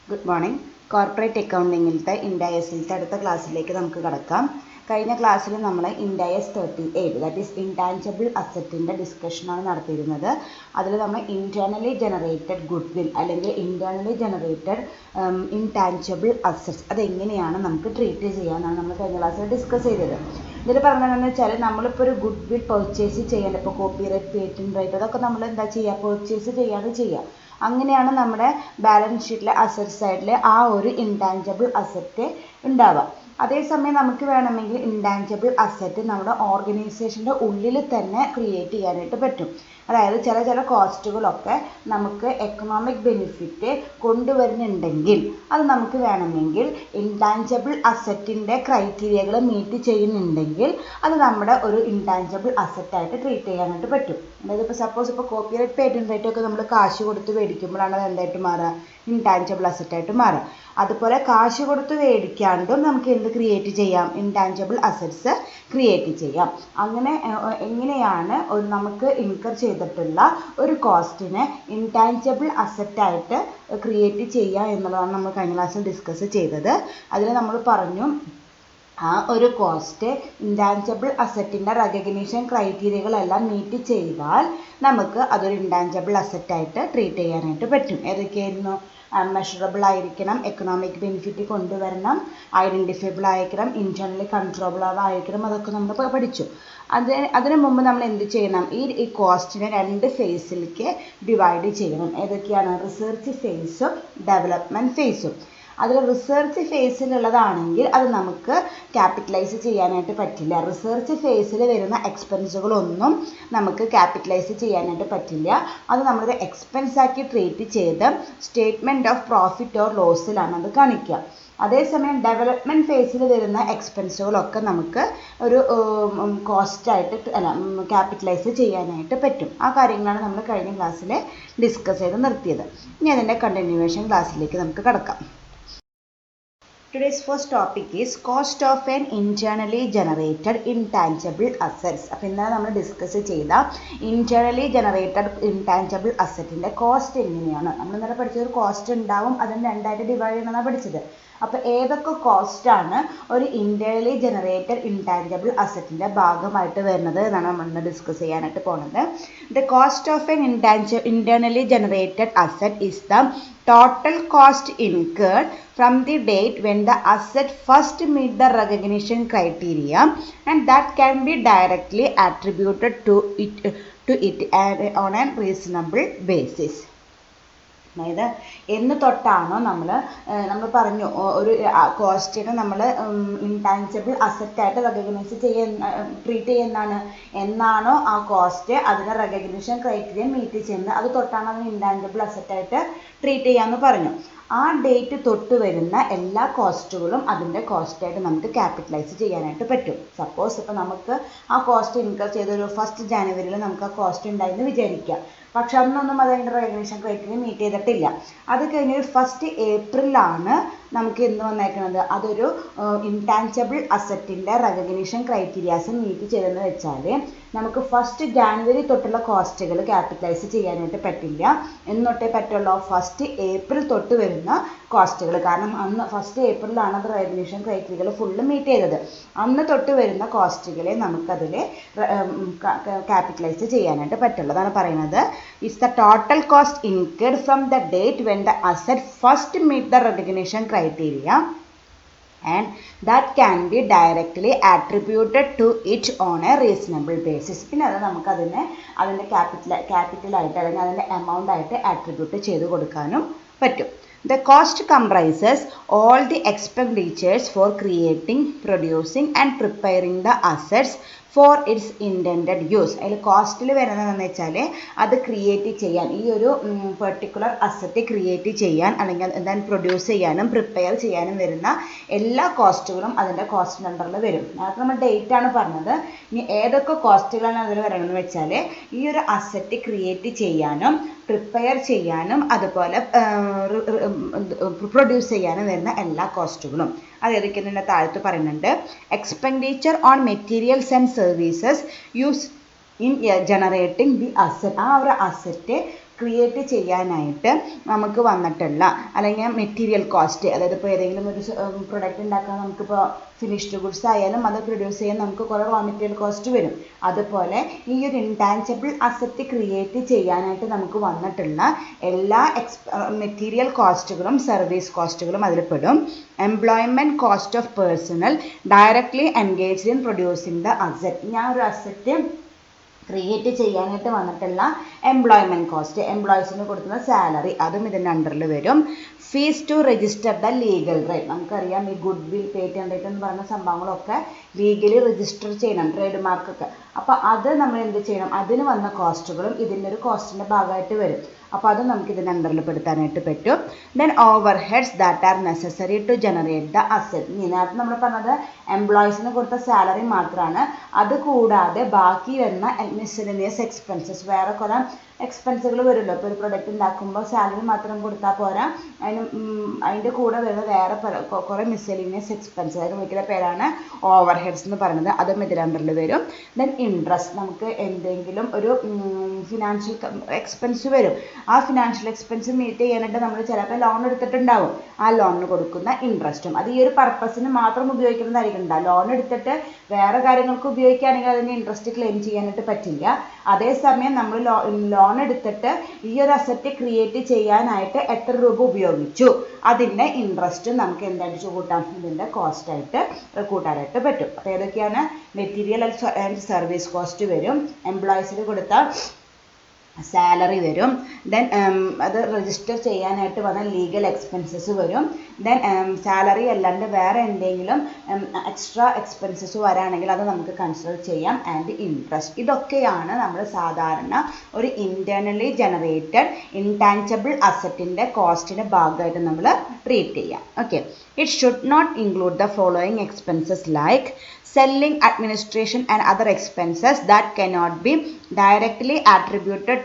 Good morning. Corporate അക്കൗണ്ടിങ്ങിലത്തെ ഇൻഡയസിലത്തെ അടുത്ത ക്ലാസ്സിലേക്ക് നമുക്ക് കടക്കാം. കഴിഞ്ഞ ക്ലാസ്സിൽ നമ്മൾ ഇൻഡയസ് 38 ദാറ്റ് ഈസ് ഇൻടാഞ്ചിബിൾ അസറ്റിൻ്റെ ഡിസ്കഷനാണ് നടത്തിയിരുന്നത്. അതിൽ നമ്മൾ ഇൻറ്റേർണലി ജനറേറ്റഡ് ഗുഡ് വിൽ അല്ലെങ്കിൽ ഇൻറ്റേർണലി ജനറേറ്റഡ് ഇൻടാഞ്ചിബിൾ അസറ്റ്സ് അതെങ്ങനെയാണ് നമുക്ക് ട്രീറ്റ് ചെയ്യാമെന്നാണ് നമ്മൾ കഴിഞ്ഞ ക്ലാസ്സിൽ ഡിസ്കസ് ചെയ്തത്. ഇതിൽ പറഞ്ഞതെന്ന് വെച്ചാൽ നമ്മളിപ്പോൾ ഒരു ഗുഡ് വിൽ പർച്ചേസ് ചെയ്യേണ്ട, ഇപ്പോൾ കോപ്പിറൈറ്റ് പേറ്റൻറ്റ് റൈറ്റ് അതൊക്കെ നമ്മൾ എന്താ ചെയ്യുക, പർച്ചേസ് ചെയ്യുക. അങ്ങനെയാണ് നമ്മുടെ ബാലൻസ് ഷീറ്റിലെ അസറ്റ് സൈഡിൽ ആ ഒരു ഇൻടാഞ്ചിബിൾ അസറ്റ് ഉണ്ടാവുക. അതേസമയം നമുക്ക് വേണമെങ്കിൽ ഇൻടാഞ്ചിബിൾ അസറ്റ് നമ്മുടെ ഓർഗനൈസേഷൻ്റെ ഉള്ളിൽ തന്നെ ക്രിയേറ്റ് ചെയ്യാനായിട്ട് പറ്റും. അതായത് ചില കോസ്റ്റുകളൊക്കെ നമുക്ക് എക്കണോമിക് ബെനിഫിറ്റ് കൊണ്ടുവരുന്നുണ്ടെങ്കിൽ അത് നമുക്ക് വേണമെങ്കിൽ ഇൻടാഞ്ചിബിൾ അസറ്റിൻ്റെ ക്രൈറ്റീരിയകൾ മീറ്റ് ചെയ്യുന്നുണ്ടെങ്കിൽ അത് നമ്മുടെ ഒരു ഇൻടാഞ്ചിബിൾ അസറ്റായിട്ട് ട്രീറ്റ് ചെയ്യാനായിട്ട് പറ്റും. അതായത് ഇപ്പോൾ സപ്പോസ് ഇപ്പോൾ കോപ്പിറൈറ്റ് പേറ്റൻറ്റ് റൈറ്റ് ഒക്കെ നമ്മൾ കാശ് കൊടുത്ത് മേടിക്കുമ്പോഴാണ് അത് എന്തായിട്ട് മാറുക, ഇൻടാഞ്ചിബിൾ അസറ്റായിട്ട് മാറുക. അതുപോലെ കാശ് കൊടുത്ത് മേടിക്കാണ്ടും നമുക്ക് എന്ത് ക്രിയേറ്റ് ചെയ്യാം, ഇൻടാഞ്ചിബിൾ അസറ്റ്സ് ക്രിയേറ്റ് ചെയ്യാം. അങ്ങനെ എങ്ങനെയാണ് നമുക്ക് ഇൻകർ ചെയ്തിട്ടുള്ള ഒരു കോസ്റ്റിനെ ഇൻടാഞ്ചിബിൾ അസറ്റായിട്ട് ക്രിയേറ്റ് ചെയ്യുക എന്നുള്ളതാണ് നമ്മൾ കഴിഞ്ഞ ക്ലാസ്സിൽ ഡിസ്കസ് ചെയ്തത്. അതിൽ നമ്മൾ പറഞ്ഞു ആ ഒരു കോസ്റ്റ് ഇൻടാഞ്ചിബിൾ അസറ്റിൻ്റെ റെക്കഗ്നിഷൻ ക്രൈറ്റീരിയകളെല്ലാം മീറ്റ് ചെയ്താൽ നമുക്ക് അതൊരു ഇൻടാഞ്ചിബിൾ അസറ്റായിട്ട് ട്രീറ്റ് ചെയ്യാനായിട്ട് പറ്റും. ഏതൊക്കെയായിരുന്നു? മെഷറബിൾ ആയിരിക്കണം, എക്കണോമിക് ബെനിഫിറ്റ് കൊണ്ടുവരണം, ഐഡൻറ്റിഫയബിൾ ആയിരിക്കണം, ഇൻറ്റേർണലി കൺട്രോളബിൾ ആയിരിക്കണം. അതൊക്കെ നമ്മൾ പഠിച്ചു. അതിന് മുമ്പ് നമ്മൾ എന്ത് ചെയ്യണം, ഈ കോസ്റ്റിനെ 2 ഫേസിലേക്ക് ഡിവൈഡ് ചെയ്യണം. ഏതൊക്കെയാണ്? റിസർച്ച് ഫേസും ഡെവലപ്മെൻറ്റ് ഫേസും. അതിൽ റിസർച്ച് ഫേസിലുള്ളതാണെങ്കിൽ അത് നമുക്ക് ക്യാപിറ്റലൈസ് ചെയ്യാനായിട്ട് പറ്റില്ല. റിസർച്ച് ഫേസിൽ വരുന്ന എക്സ്പെൻസുകളൊന്നും നമുക്ക് ക്യാപിറ്റലൈസ് ചെയ്യാനായിട്ട് പറ്റില്ല. അത് നമ്മളത് എക്സ്പെൻസാക്കി ട്രീറ്റ് ചെയ്ത് സ്റ്റേറ്റ്മെൻറ്റ് ഓഫ് പ്രോഫിറ്റ് ഓർ ലോസിലാണ് അത് കാണിക്കുക. അതേസമയം ഡെവലപ്മെൻറ്റ് ഫേസിൽ വരുന്ന എക്സ്പെൻസുകളൊക്കെ നമുക്ക് ഒരു കോസ്റ്റായിട്ട് ക്യാപിറ്റലൈസ് ചെയ്യാനായിട്ട് പറ്റും. ആ കാര്യങ്ങളാണ് നമ്മൾ കഴിഞ്ഞ ക്ലാസ്സിൽ ഡിസ്കസ് ചെയ്ത് നിർത്തിയത്. ഇനി അതിൻ്റെ കണ്ടിന്യൂവേഷൻ ക്ലാസ്സിലേക്ക് നമുക്ക് കടക്കാം. Today's first topic is cost of an internally generated intangible assets. അപ്പോൾ ഇന്നലെ നമ്മൾ ഡിസ്കസ് ചെയ്ത ഇൻറ്റേർണലി ജനറേറ്റഡ് ഇൻടാഞ്ചിബിൾ അസറ്റിൻ്റെ കോസ്റ്റ് എങ്ങനെയാണ്. നമ്മൾ ഇന്നലെ പഠിച്ചൊരു കോസ്റ്റ് ഉണ്ടാവും, അതിന് 2ആയിട്ട് ഡിവൈഡ് ചെയ്യണമെന്നാണ് പഠിച്ചത്. അപ്പോൾ ഏതൊക്കെ കോസ്റ്റാണ് ഒരു ഇൻറ്റേർണലി ജനറേറ്റഡ് ഇൻടാഞ്ചിബിൾ അസറ്റിൻ്റെ ഭാഗമായിട്ട് വരുന്നത് എന്നാണ് നമ്മൾ ഇന്ന് ഡിസ്കസ് ചെയ്യാനായിട്ട് പോകുന്നത്. The cost of N internally generated asset is the total cost incurred from the date when the asset first meet the recognition criteria and that can be directly attributed to it on a reasonable basis. അതായത് എന്ന് തൊട്ടാണോ നമ്മൾ പറഞ്ഞു ഒരു കോസ്റ്റിനെ നമ്മൾ intangible അസറ്റായിട്ട് recognise treat ചെയ്യുന്നതാണ്. എന്നാണോ ആ cost അതിനെ റെക്കഗ്നിഷൻ ക്രൈറ്റീരിയ മീറ്റ് ചെയ്യുന്നത് അത് തൊട്ടാണ് അതിന് ഇൻടാഞ്ചിബിൾ അസറ്റായിട്ട് ട്രീറ്റ് ചെയ്യാമെന്ന് പറഞ്ഞു. ആ ഡേറ്റ് തൊട്ട് വരുന്ന എല്ലാ കോസ്റ്റുകളും അതിൻ്റെ കോസ്റ്റായിട്ട് നമുക്ക് ക്യാപിറ്റലൈസ് ചെയ്യാനായിട്ട് പറ്റും. സപ്പോസ് ഇപ്പോൾ നമുക്ക് ആ കോസ്റ്റ് ഇൻകർ ചെയ്തൊരു 1 ജനുവരിയിൽ നമുക്ക് ആ കോസ്റ്റ് ഉണ്ടായെന്ന് വിചാരിക്കുക. പക്ഷെ അന്നൊന്നും അതിൻ്റെ റെക്കഗ്നിഷൻ ക്രൈറ്റീരിയ മീറ്റ് ചെയ്തിട്ടില്ല. അത് കഴിഞ്ഞ് 1 ഏപ്രിലാണ് നമുക്ക് എന്ത് വന്നേക്കുന്നത്, അതൊരു ഇൻടാഞ്ചിബിൾ അസറ്റിൻ്റെ റെക്കഗ്നിഷൻ ക്രൈറ്റീരിയാസ് മീറ്റ് ചെയ്തെന്ന് വെച്ചാൽ നമുക്ക് 1 ജാനുവരി തൊട്ടുള്ള കോസ്റ്റുകൾ ക്യാപിറ്റലൈസ് ചെയ്യാനായിട്ട് പറ്റില്ല. എന്നൊട്ടേ പറ്റുള്ളൂ 1 ഏപ്രിൽ തൊട്ട് വരുന്ന കോസ്റ്റുകൾ. കാരണം അന്ന് 1 ഏപ്രിലാണ് അത് റെക്കഗ്നിഷൻ ക്രൈറ്റീരിയകൾ ഫുള്ള് മീറ്റ് ചെയ്തത്. അന്ന് തൊട്ട് വരുന്ന കോസ്റ്റുകളെ നമുക്കതിൽ ക്യാപിറ്റലൈസ് ചെയ്യാനായിട്ട് പറ്റുള്ളൂ. അതാണ് പറയുന്നത് is the total cost incurred from the date when the asset first meet the recognition criteria and that can be directly attributed to it on a reasonable basis. പിന്നെ അത് നമുക്ക് അതിൻ്റെ ക്യാപിറ്റലായിട്ട് അല്ലെങ്കിൽ അതിൻ്റെ എമൗണ്ട് ആയിട്ട് ആട്രിബ്യൂട്ട് ചെയ്ത് കൊടുക്കാനും പറ്റും. The cost comprises all the expenditures for creating, producing and preparing the assets for its intended use. അതിൽ കോസ്റ്റിൽ വരുന്നതെന്ന് വെച്ചാൽ അത് ക്രിയേറ്റ് ചെയ്യാൻ, ഈ ഒരു പെർട്ടിക്കുലർ അസറ്റ് ക്രിയേറ്റ് ചെയ്യാൻ അല്ലെങ്കിൽ then പ്രൊഡ്യൂസ് ചെയ്യാനും പ്രിപ്പയർ ചെയ്യാനും വരുന്ന എല്ലാ കോസ്റ്റുകളും അതിൻ്റെ കോസ്റ്റ് നമ്പറിൽ വരും. അതൊക്കെ നമ്മൾ ഡേറ്റ് ആണ് പറഞ്ഞത്. ഇനി ഏതൊക്കെ കോസ്റ്റുകളാണ് അതിൽ വരണമെന്ന് വെച്ചാൽ ഈ ഒരു അസറ്റ് ക്രിയേറ്റ് ചെയ്യാനും പ്രിപ്പയർ ചെയ്യാനും അതുപോലെ പ്രൊഡ്യൂസ് ചെയ്യാനും വരുന്ന എല്ലാ കോസ്റ്റുകളും. അതേതൊക്കെയെന്ന് താഴത്ത് പറയുന്നുണ്ട്. Expenditure on materials and services use in generating the asset. ആ ഒരു അസറ്റ് ക്രിയേറ്റ് ചെയ്യാനായിട്ട് നമുക്ക് വന്നിട്ടുള്ള അല്ലെങ്കിൽ മെറ്റീരിയൽ കോസ്റ്റ്, അതായത് ഇപ്പോൾ ഏതെങ്കിലും ഒരു പ്രൊഡക്റ്റ് ഉണ്ടാക്കാൻ നമുക്കിപ്പോൾ ഫിനിഷ്ഡ് ഗുഡ്സ് ആയാലും അത് പ്രൊഡ്യൂസ് ചെയ്യാൻ നമുക്ക് കുറേ റോ മെറ്റീരിയൽ കോസ്റ്റ് വരും. അതുപോലെ ഈ ഒരു ഇൻടാഞ്ചിബിൾ അസറ്റ് ക്രിയേറ്റ് ചെയ്യാനായിട്ട് നമുക്ക് വന്നിട്ടുള്ള എല്ലാ മെറ്റീരിയൽ കോസ്റ്റുകളും സർവീസ് കോസ്റ്റുകളും അതിൽ പെടും. Employment cost of personal directly engaged in producing the asset. ഞാൻ ഒരു അസറ്റ് ക്രിയേറ്റ് ചെയ്യാനായിട്ട് വന്നിട്ടുള്ള എംപ്ലോയ്മെൻറ്റ് കോസ്റ്റ്, എംപ്ലോയീസിന് കൊടുക്കുന്ന സാലറി, അതും ഇതിൻ്റെ അണ്ടറിൽ വരും. Fees to register the legal right. നമുക്കറിയാം ഈ ഗുഡ് വിൽ, പേറ്റന്റ് റൈറ്റ് എന്ന് പറയുന്ന സംഭവങ്ങളൊക്കെ ലീഗലി രജിസ്റ്റർ ചെയ്യണം, ട്രേഡ് മാർക്കൊക്കെ. അപ്പോൾ അത് നമ്മൾ എന്ത് ചെയ്യണം, അതിന് വന്ന കോസ്റ്റുകളും ഇതിൻ്റെ ഒരു കോസ്റ്റിൻ്റെ ഭാഗമായിട്ട് വരും. അപ്പോൾ അത് നമുക്ക് ഇതിൻ്റെ അണ്ടറിൽ പെടുത്താനായിട്ട് പറ്റും. Then overheads that are necessary to generate the asset. ഇതിനകത്ത് നമ്മൾ പറഞ്ഞത് എംപ്ലോയീസിന് കൊടുത്ത സാലറി മാത്രമാണ്. അത് കൂടാതെ ബാക്കി വരുന്ന മിസ്സെലേനിയസ് എക്സ്പെൻസസ്, വേറെ കുറേ എക്സ്പെൻസുകൾ വരുമല്ലോ. ഇപ്പോൾ ഒരു പ്രൊഡക്റ്റ് ഉണ്ടാക്കുമ്പോൾ സാലറി മാത്രം കൊടുത്താൽ പോരാ, അതിൻ്റെ കൂടെ വരുന്ന വേറെ കുറേ മിസ്സെലേനിയസ് എക്സ്പെൻസ്, അതായത് വിളിക്കുന്ന പേരാണ് ഓവർ ഹെഡ്സ് എന്ന് പറയുന്നത്. അതും ഇതിൻ്റെ അണ്ടറിൽ വരും. ദെൻ ഇൻട്രസ്റ്റ്, നമുക്ക് എന്തെങ്കിലും ഒരു ഫിനാൻഷ്യൽ എക്സ്പെൻസ് വരും. ആ ഫിനാൻഷ്യൽ എക്സ്പെൻസ് മീറ്റ് ചെയ്യാനായിട്ട് നമ്മൾ ചിലപ്പോൾ ലോൺ എടുത്തിട്ടുണ്ടാവും. ആ ലോണിന് കൊടുക്കുന്ന ഇൻട്രസ്റ്റും, അത് ഈ ഒരു പർപ്പസിന് മാത്രം ഉപയോഗിക്കുന്നതായിരിക്കും. ലോൺ എടുത്തിട്ട് വേറെ കാര്യങ്ങൾക്ക് ഉപയോഗിക്കുകയാണെങ്കിൽ അതിന് ഇൻട്രസ്റ്റ് ക്ലെയിം ചെയ്യാനായിട്ട് പറ്റില്ല. അതേസമയം നമ്മൾ ലോൺ എടുത്തിട്ട് ഈ ഒരു അസറ്റ് ക്രിയേറ്റ് ചെയ്യാനായിട്ട് എത്ര രൂപ ഉപയോഗിച്ചു, അതിൻ്റെ ഇൻട്രസ്റ്റും നമുക്ക് എന്തായിട്ട് കൂട്ടാം, ഇതിൻ്റെ കോസ്റ്റായിട്ട് കൂട്ടാനായിട്ട് പറ്റും. അപ്പോൾ ഏതൊക്കെയാണ്, മെറ്റീരിയൽ ആൻഡ് സർവീസ് കോസ്റ്റ് വരും, എംപ്ലോയീസിന് കൊടുത്ത സാലറി വരും, ദെൻ അത് രജിസ്റ്റർ ചെയ്യാനായിട്ട് വന്ന ലീഗൽ എക്സ്പെൻസസ് വരും, ദെൻ സാലറി അല്ലാണ്ട് വേറെ എന്തെങ്കിലും എക്സ്ട്രാ എക്സ്പെൻസസ് വരാണെങ്കിൽ അത് നമുക്ക് കൺസിഡർ ചെയ്യാം, ആൻഡ് ഇൻട്രസ്റ്റ്. ഇതൊക്കെയാണ് നമ്മൾ സാധാരണ ഒരു ഇൻറ്റേർണലി ജനറേറ്റഡ് ഇൻടാഞ്ചിബിൾ അസറ്റിൻ്റെ കോസ്റ്റിൻ്റെ ഭാഗമായിട്ട് നമ്മൾ ട്രീറ്റ് ചെയ്യാം. Okay, it should not include the following expenses like selling, administration and other expenses that cannot be directly attributed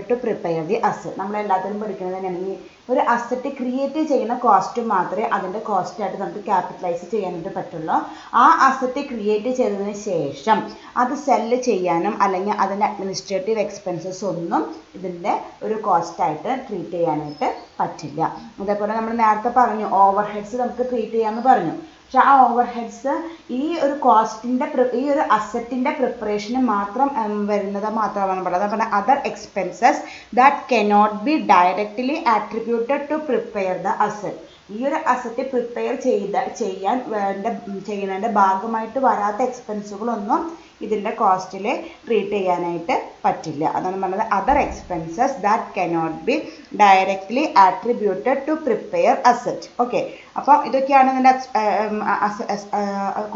to prepare the asset. നമ്മൾ എല്ലാത്തിനും പഠിക്കുന്നത് തന്നെയാണ്, ഒരു അസറ്റ് ക്രിയേറ്റ് ചെയ്യുന്ന കോസ്റ്റ് മാത്രമേ അതിൻ്റെ കോസ്റ്റായിട്ട് നമുക്ക് ക്യാപിറ്റലൈസ് ചെയ്യാനായിട്ട് പറ്റുള്ളൂ. ആ അസറ്റ് ക്രിയേറ്റ് ചെയ്തതിന് ശേഷം അത് സെല്ല് ചെയ്യാനും അല്ലെങ്കിൽ അതിൻ്റെ അഡ്മിനിസ്ട്രേറ്റീവ് എക്സ്പെൻസസ് ഒന്നും ഇതിൻ്റെ ഒരു കോസ്റ്റായിട്ട് ട്രീറ്റ് ചെയ്യാനായിട്ട് പറ്റില്ല. അതേപോലെ നമ്മൾ നേരത്തെ പറഞ്ഞു ഓവർ ഹെഡ്സ് നമുക്ക് ട്രീറ്റ് ചെയ്യാമെന്ന് പറഞ്ഞു. പക്ഷെ ആ ഓവർ ഹെഡ്സ് ഈ ഒരു കോസ്റ്റിൻ്റെ ഈ ഒരു അസറ്റിൻ്റെ പ്രിപ്പറേഷന് മാത്രം വരുന്നത് മാത്രമാണ് പറയുന്നത്. പറഞ്ഞാൽ other expenses that cannot be directly attributed to prepare the asset. ഈ ഒരു അസറ്റ് പ്രിപ്പയർ ചെയ്യുന്നതിൻ്റെ ഭാഗമായിട്ട് വരാത്ത എക്സ്പെൻസുകളൊന്നും ഇതിൻ്റെ കോസ്റ്റിൽ ട്രീറ്റ് ചെയ്യാനായിട്ട് പറ്റില്ല. അതാണ് പറഞ്ഞത് other expenses that cannot be directly attributed to prepare asset. Okay, അപ്പോൾ ഇതൊക്കെയാണ് ഇതിൻ്റെ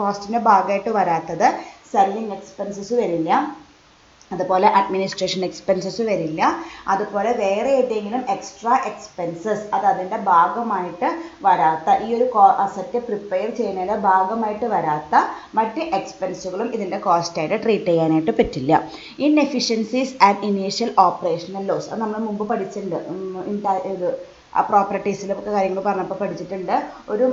കോസ്റ്റിൻ്റെ ഭാഗമായിട്ട് വരാത്തത്. സെല്ലിംഗ് എക്സ്പെൻസസ് വരില്ല, അതുപോലെ അഡ്മിനിസ്ട്രേഷൻ എക്സ്പെൻസസ് വരില്ല, അതുപോലെ വേറെ ഏതെങ്കിലും എക്സ്ട്രാ എക്സ്പെൻസസ് അത് അതിൻ്റെ ഭാഗമായിട്ട് വരാത്ത, ഈ ഒരു അസറ്റ് പ്രിപ്പയർ ചെയ്യുന്നതിൻ്റെ ഭാഗമായിട്ട് വരാത്ത മറ്റ് എക്സ്പെൻസുകളും ഇതിൻ്റെ കോസ്റ്റായിട്ട് ട്രീറ്റ് ചെയ്യാനായിട്ട് പറ്റില്ല. Inefficiencies and initial operational loss, അത് നമ്മൾ മുമ്പ് പഠിച്ചിട്ടുണ്ട്. പ്രോപ്പർട്ടീസിലൊക്കെ കാര്യങ്ങൾ പറഞ്ഞപ്പോൾ പഠിച്ചിട്ടുണ്ട്. ഒരു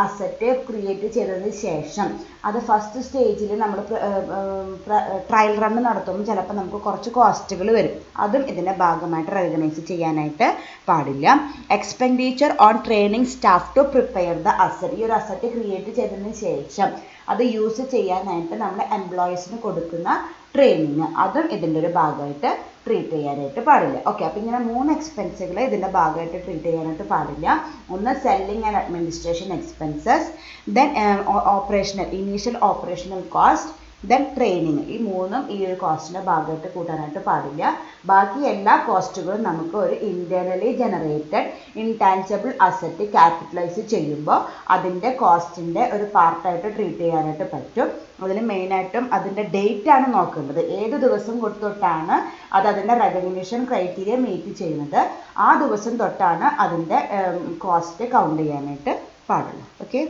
അസറ്റ് ക്രിയേറ്റ് ചെയ്തതിന് ശേഷം അത് ഫസ്റ്റ് സ്റ്റേജിൽ നമ്മൾ ട്രയൽ റൺ നടത്തുമ്പോൾ ചിലപ്പോൾ നമുക്ക് കുറച്ച് കോസ്റ്റുകൾ വരും. അതും ഇതിൻ്റെ ഭാഗമായിട്ട് റെക്കഗ്നൈസ് ചെയ്യാനായിട്ട് പാടില്ല. Expenditure on training staff to prepare the asset, ഈ ഒരു അസറ്റ് ക്രിയേറ്റ് ചെയ്തതിന് ശേഷം അത് യൂസ് ചെയ്യാനായിട്ട് നമ്മൾ എംപ്ലോയീസിന് കൊടുക്കുന്ന ട്രെയിനിങ്, അതും ഇതിൻ്റെ ഒരു ഭാഗമായിട്ട് ട്രീറ്റ് ചെയ്യാനായിട്ട് പാടില്ല. ഓക്കെ, അപ്പോൾ ഇങ്ങനെ 3 എക്സ്പെൻസുകൾ ഇതിൻ്റെ ഭാഗമായിട്ട് ട്രീറ്റ് ചെയ്യാനായിട്ട് പാടില്ല. ഒന്ന് selling and administration expenses, then initial operational cost, then training. ഈ 3ഉം ഈ ഒരു കോസ്റ്റിൻ്റെ ഭാഗമായിട്ട് കൂട്ടാനായിട്ട് പാടില്ല. ബാക്കി എല്ലാ കോസ്റ്റുകളും നമുക്ക് ഒരു internally generated intangible asset capitalise ചെയ്യുമ്പോൾ അതിൻ്റെ കോസ്റ്റിൻ്റെ ഒരു പാർട്ടായിട്ട് ട്രീറ്റ് ചെയ്യാനായിട്ട് പറ്റും. അതിൽ മെയിനായിട്ടും അതിൻ്റെ ഡേറ്റ് ആണ് നോക്കേണ്ടത്. ഏത് ദിവസം തൊട്ടാണ് അത് അതിൻ്റെ റെക്കഗ്നിഷൻ ക്രൈറ്റീരിയ മീറ്റ് ചെയ്യുന്നത്, ആ ദിവസം തൊട്ടാണ് അതിൻ്റെ കോസ്റ്റ് കൗണ്ട് ചെയ്യാനായിട്ട് പാടുള്ളൂ. ഓക്കെ,